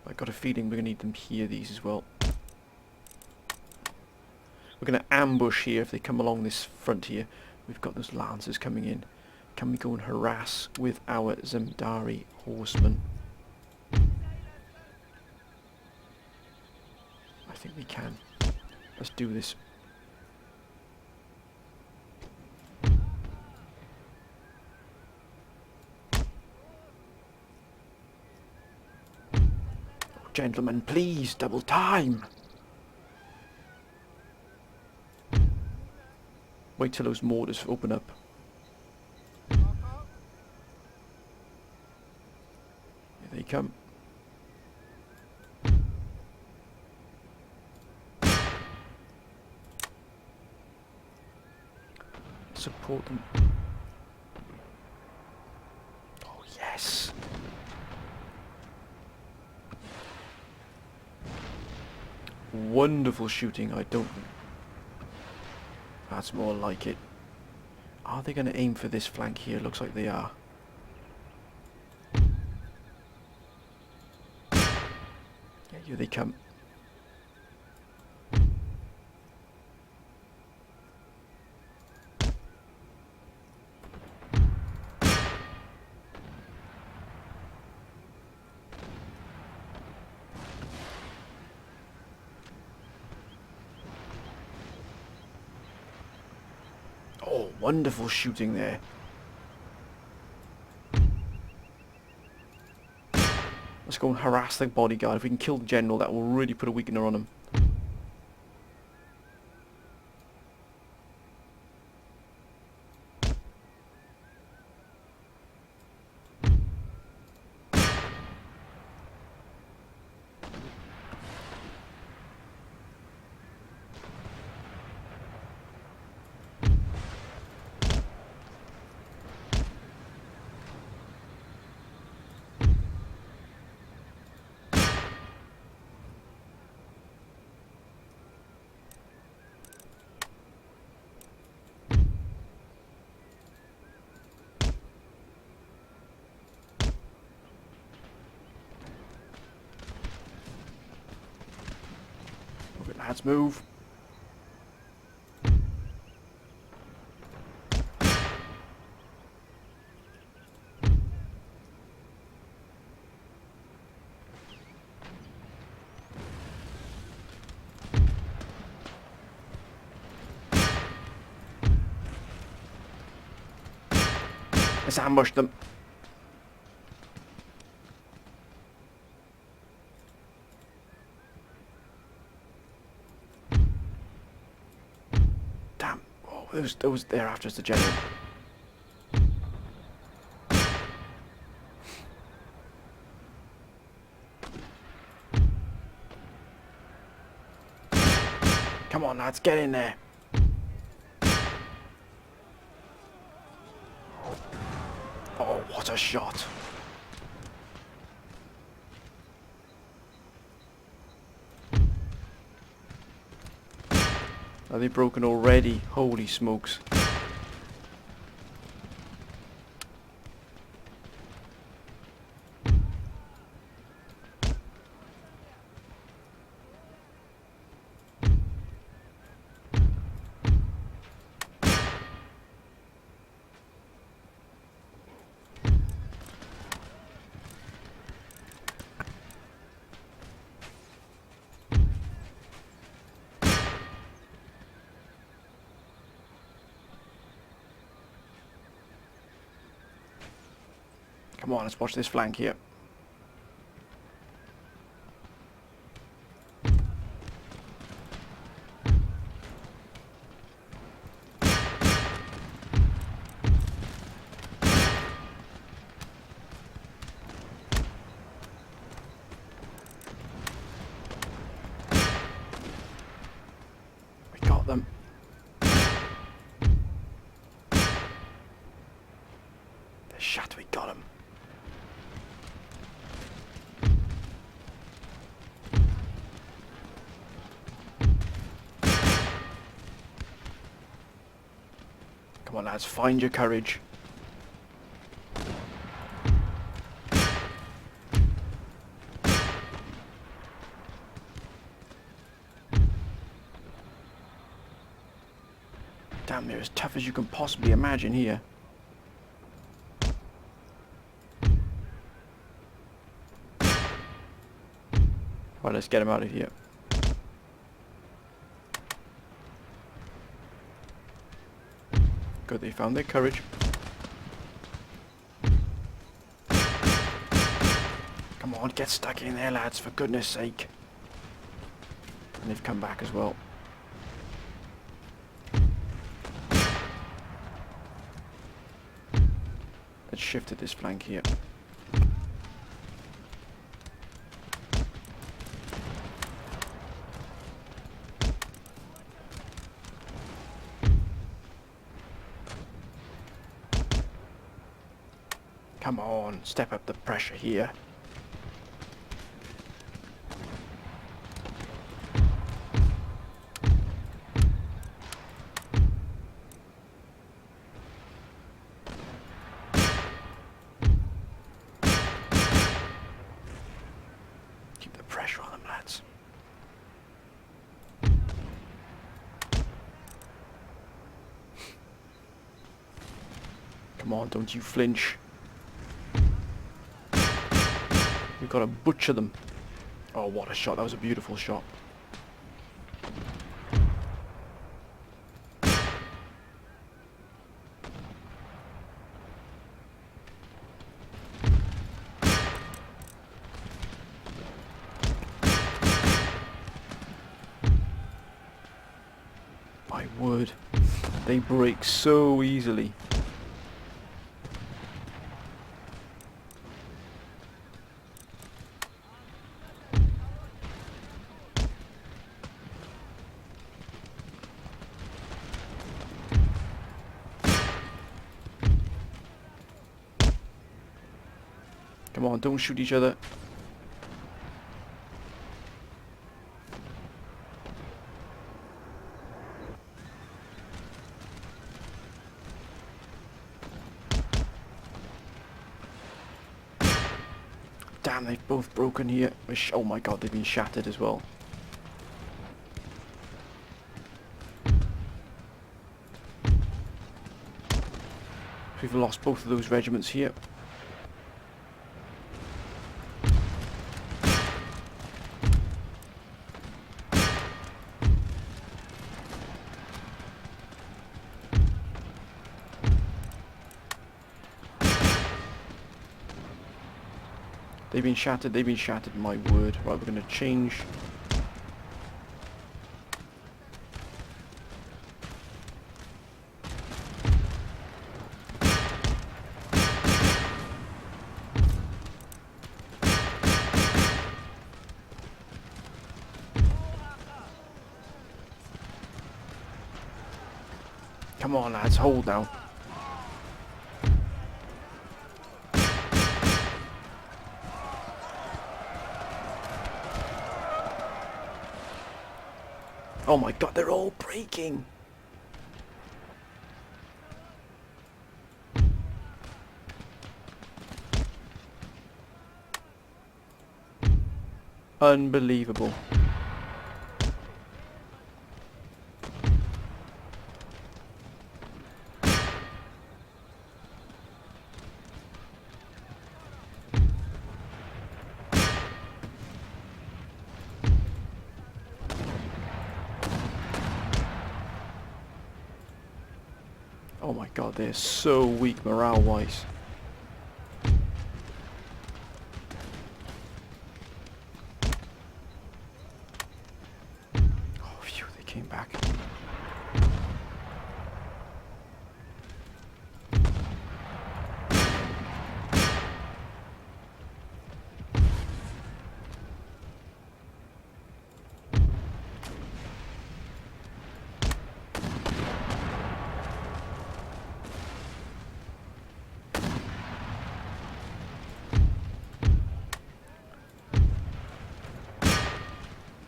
I've got a feeling we're going to need them here, these as well. We're going to ambush here if they come along this front here. We've got those lancers coming in. Can we go and harass with our Zamdari horsemen? I think we can. Let's do this. Gentlemen, please, double time. Wait till those mortars open up. Here they come. Support them. Oh yes. Wonderful shooting. I don't... That's more like it. Are they going to aim for this flank here? Looks like they are. Yeah, here they come. Oh, wonderful shooting there. Let's go and harass the bodyguard. If we can kill the general, that will really put a weakener on him. Okay, lads, move. Let's ambush them. Damn. Oh, those there after us, the general. Come on, lads, get in there. Oh, what a shot. Are they broken already? Holy smokes. Come on, let's watch this flank here. We got them. They're shot, we got them. Come on, lads, find your courage. Damn, they're as tough as you can possibly imagine here. Right, let's get them out of here. Good, they found their courage. Come on, get stuck in there, lads, for goodness sake. And they've come back as well. Let's shift to this flank here. Come on, step up the pressure here. Come on, don't you flinch. We've got to butcher them. Oh, what a shot. That was a beautiful shot. My word. They break so easily. Come on, don't shoot each other. Damn, they've both broken here. Oh my god, they've been shattered as well. We've lost both of those regiments here. They've been shattered, my word. Right, we're going to change. Come on, lads, hold now. Oh my god, they're all breaking. Unbelievable. Oh my god, they're so weak morale-wise. Oh phew, they came back.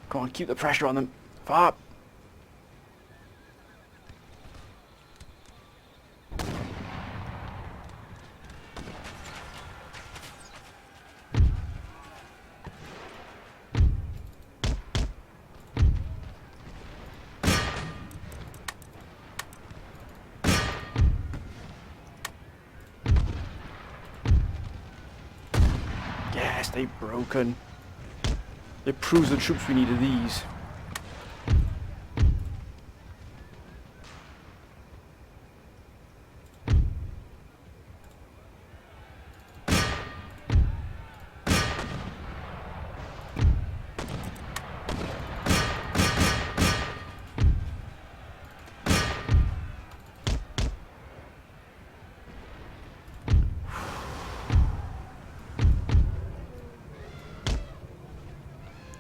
Come on, keep the pressure on them. Far. Yes, they've broken. It proves the troops we needed these.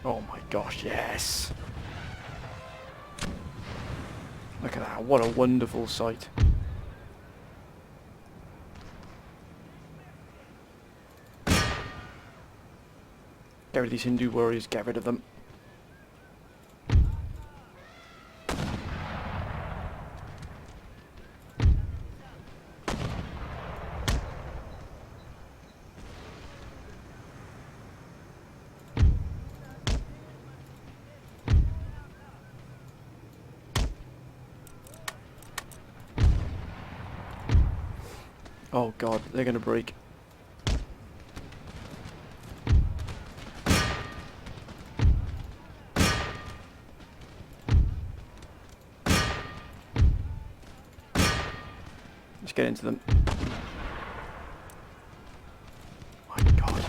Oh my gosh, yes. Look at that, what a wonderful sight. Get rid of these Hindu warriors, get rid of them. Oh god, they're gonna break. Let's get into them. My god.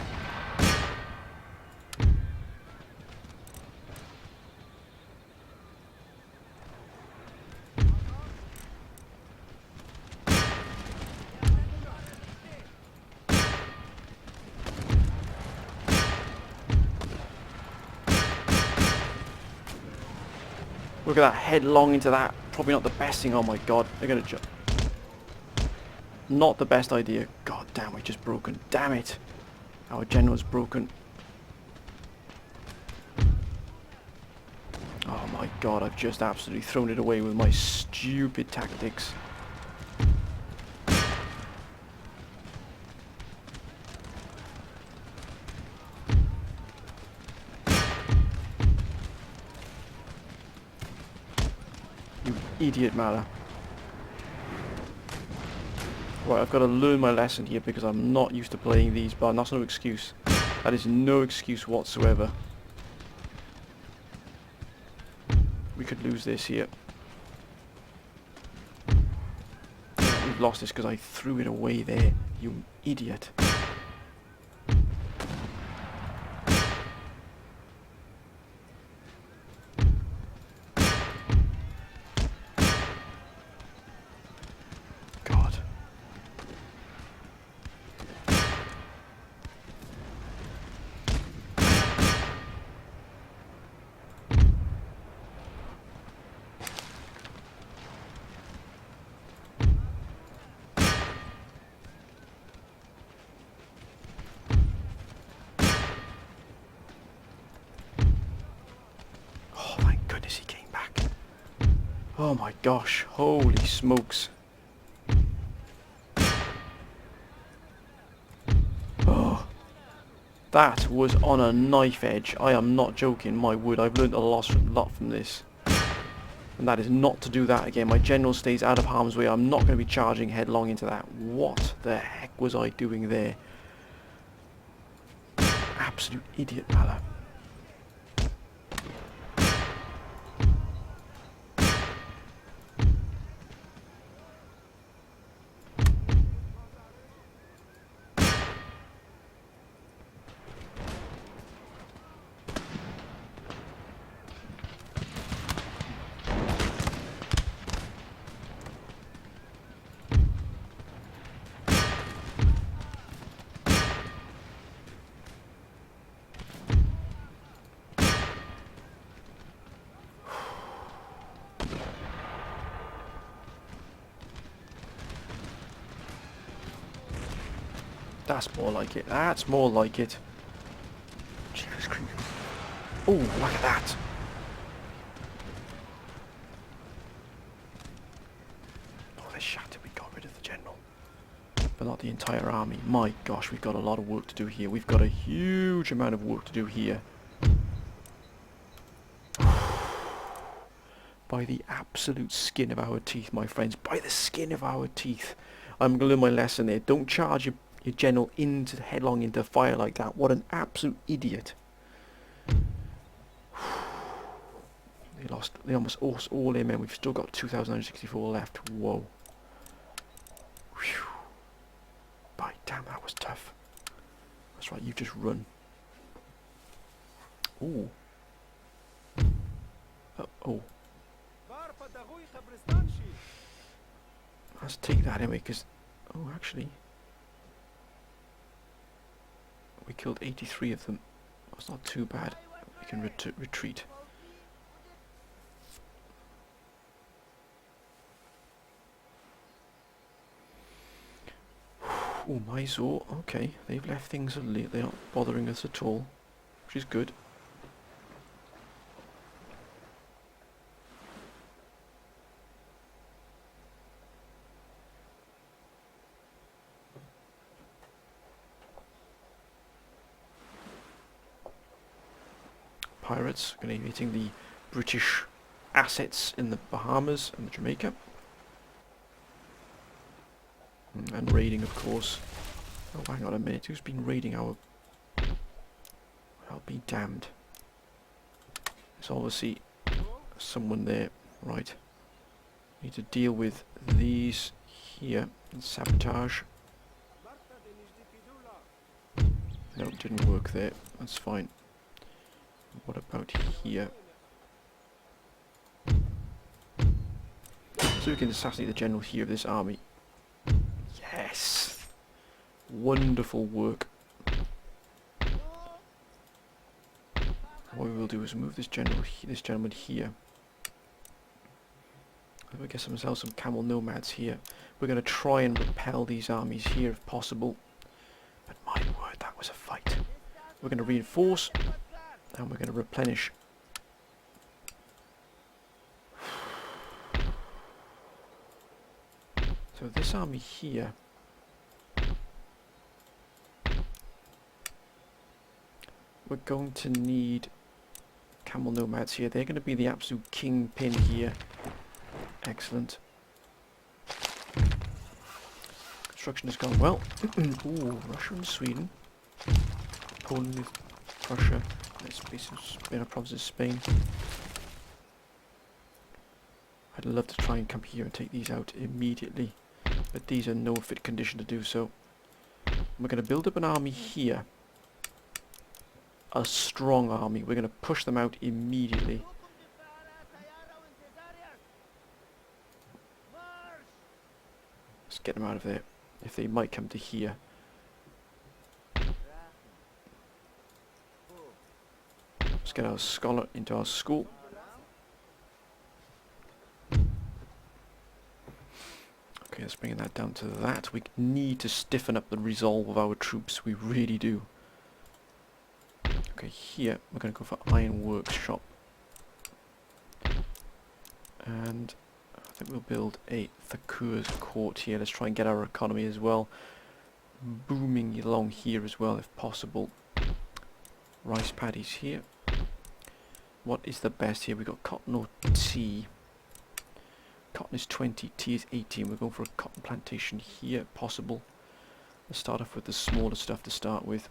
Look at that, headlong into that. Probably not the best thing. Oh my god, they're gonna jump. Not the best idea. God damn, we're just broken. Damn it. Our general's broken. Oh my god, I've just absolutely thrown it away with my stupid tactics. You idiot, Mala. Right, I've got to learn my lesson here because I'm not used to playing these, but that's no excuse. That is no excuse whatsoever. We could lose this here. We've lost this because I threw it away there, you idiot. God. He came back. Oh my gosh, holy smokes. Oh, that was on a knife edge. I am not joking, my word. I've learned a lot from this. And that is not to do that again. My general stays out of harm's way. I'm not going to be charging headlong into that. What the heck was I doing there? Absolute idiot, Mala. That's more like it. That's more like it. Jesus Christ. Oh, look at that. Oh, they're shattered. We got rid of the general. But not the entire army. My gosh, we've got a lot of work to do here. We've got a huge amount of work to do here. By the absolute skin of our teeth, my friends. By the skin of our teeth. I'm going to learn my lesson there. Don't charge your general headlong into fire like that. What an absolute idiot. They almost lost all their men. We've still got 2,064 left. Whoa. Whew. By damn, that was tough. That's right, you just run. Ooh. Oh. Let's take that anyway, because... Oh, actually... We killed 83 of them. That's not too bad. We can retreat. Oh, Mysore. Okay, they've left things late. They're not bothering us at all, which is good. Pirates going to be hitting the British assets in the Bahamas and the Jamaica. And raiding, of course. Oh, hang on a minute. Who's been raiding our... I'll be damned. There's obviously someone there. Right. Need to deal with these here. And sabotage. No, it didn't work there. That's fine. What about here? So we can assassinate the general here of this army. Yes! Wonderful work. What we will do is move this gentleman here. We'll get ourselves some camel nomads here. We're going to try and repel these armies here if possible. But my word, that was a fight. We're going to reinforce and we're going to replenish. So this army here, we're going to need camel nomads here. They're going to be the absolute kingpin here. Excellent. Construction has gone well. Ooh, Russia and Sweden. Poland with Russia. Let's be some Spain, provinces Spain. I'd love to try and come here and take these out immediately, but these are no fit condition to do so. We're going to build up an army here. A strong army. We're going to push them out immediately. Let's get them out of there. If they might come to here. Let's get our scholar into our school. Okay, let's bring that down to that. We need to stiffen up the resolve of our troops. We really do. Okay, here we're going to go for iron workshop. And I think we'll build a Thakur's court here. Let's try and get our economy as well booming along here as well if possible. Rice paddies here. What is the best here? We've got cotton or tea. Cotton is 20, tea is 18. We're going for a cotton plantation here, possible. Let's start off with the smaller stuff to start with.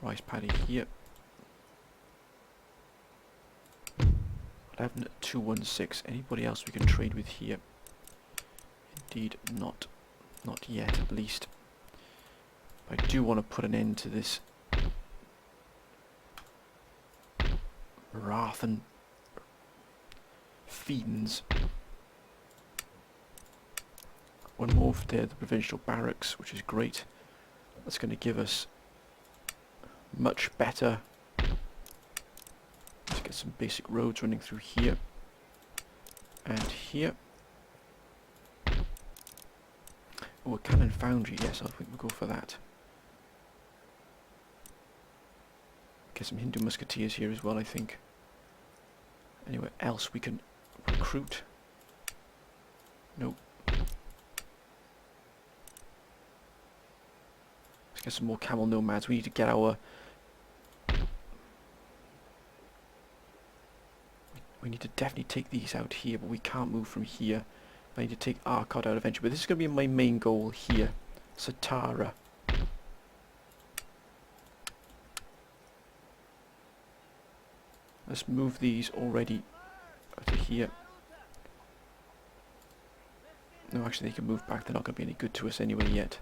Rice paddy here. 11216. Anybody else we can trade with here? Indeed not. Not yet, at least. I do want to put an end to this wrath and fiends. One more for there, the provincial barracks, which is great. That's going to give us much better. Let's get some basic roads running through here and here. Oh, a cannon foundry, yes, I think we'll go for that. Get some Hindu musketeers here as well, I think. Anywhere else we can recruit? Nope. Let's get some more camel nomads. We need to get our... We need to definitely take these out here, but we can't move from here. I need to take Arcot out eventually, but this is going to be my main goal here. Satara. Let's move these already to here. No, actually they can move back. They're not going to be any good to us anyway yet.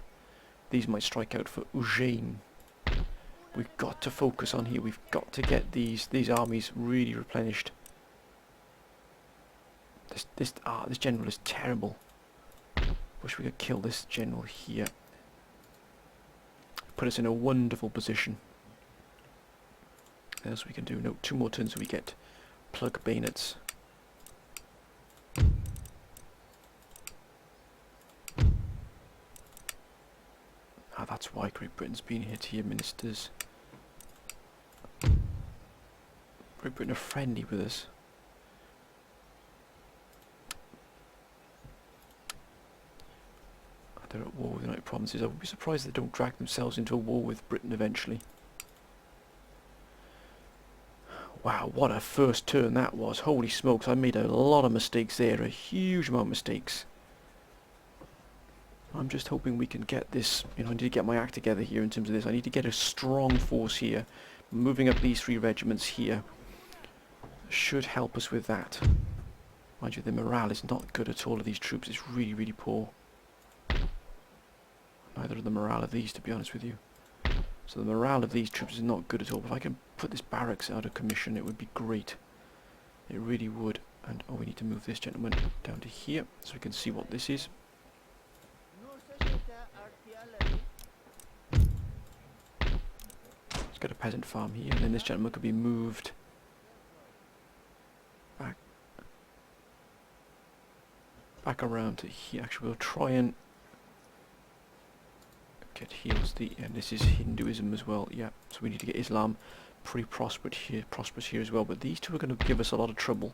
These might strike out for Ujjain. We've got to focus on here. We've got to get these armies really replenished. This general is terrible. Wish we could kill this general here. Put us in a wonderful position. What else we can do? No, 2 more turns so we get plug bayonets. Ah, that's why Great Britain's been hit here, ministers. Great Britain are friendly with us. They're at war with the United Provinces. I would be surprised if they don't drag themselves into a war with Britain eventually. Wow, what a first turn that was. Holy smokes, I made a lot of mistakes there. A huge amount of mistakes. I'm just hoping we can get this, I need to get my act together here in terms of this. I need to get a strong force here. Moving up these 3 regiments here should help us with that. Mind you, the morale is not good at all of these troops. It's really, really poor. Neither of the morale of these, to be honest with you. So the morale of these troops is not good at all. If I can put this barracks out of commission, it would be great. It really would. And, we need to move this gentleman down to here so we can see what this is. Let's get a peasant farm here, and then this gentleman could be moved back around to here. Actually, we'll try and get heals. And this is Hinduism as well. Yeah, so we need to get Islam pretty prosperous here as well. But these two are going to give us a lot of trouble.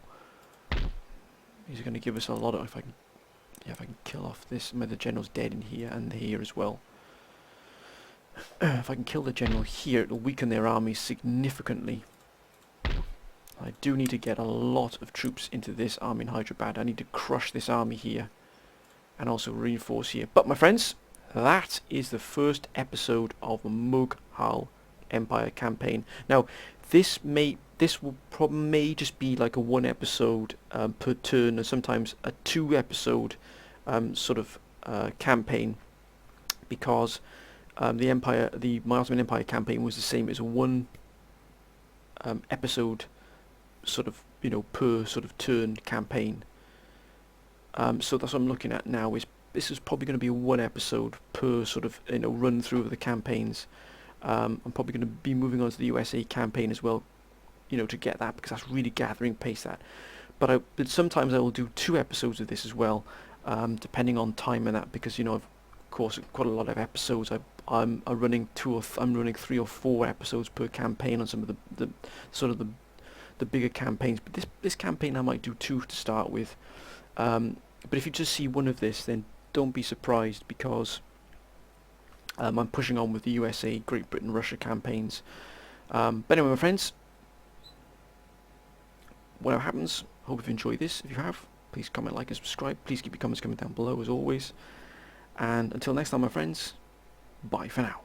These are going to give us a lot of. If I can kill off this. The general's dead in here and here as well. If I can kill the general here, it'll weaken their army significantly. I do need to get a lot of troops into this army in Hyderabad. I need to crush this army here and also reinforce here. But my friends, that is the first episode of the Mughal Empire campaign. Now, this may just be like a 1 episode per turn, or sometimes a 2 episode campaign, because my Ottoman Empire campaign was the same as a 1 episode per turn campaign. So that's what I'm looking at now. This is probably going to be a 1 episode per run through of the campaigns. I'm probably going to be moving on to the USA campaign as well, to get that, because that's really gathering pace. But sometimes I will do 2 episodes of this as well, depending on time and that, because of course quite a lot of episodes. I'm running 3 or 4 episodes per campaign on some of the bigger campaigns. But this campaign I might do 2 to start with. But if you just see 1 of this, then don't be surprised, because I'm pushing on with the USA, Great Britain, Russia campaigns. But anyway, my friends, whatever happens, hope you've enjoyed this. If you have, please comment, like and subscribe. Please keep your comments coming down below as always. And until next time, my friends, bye for now.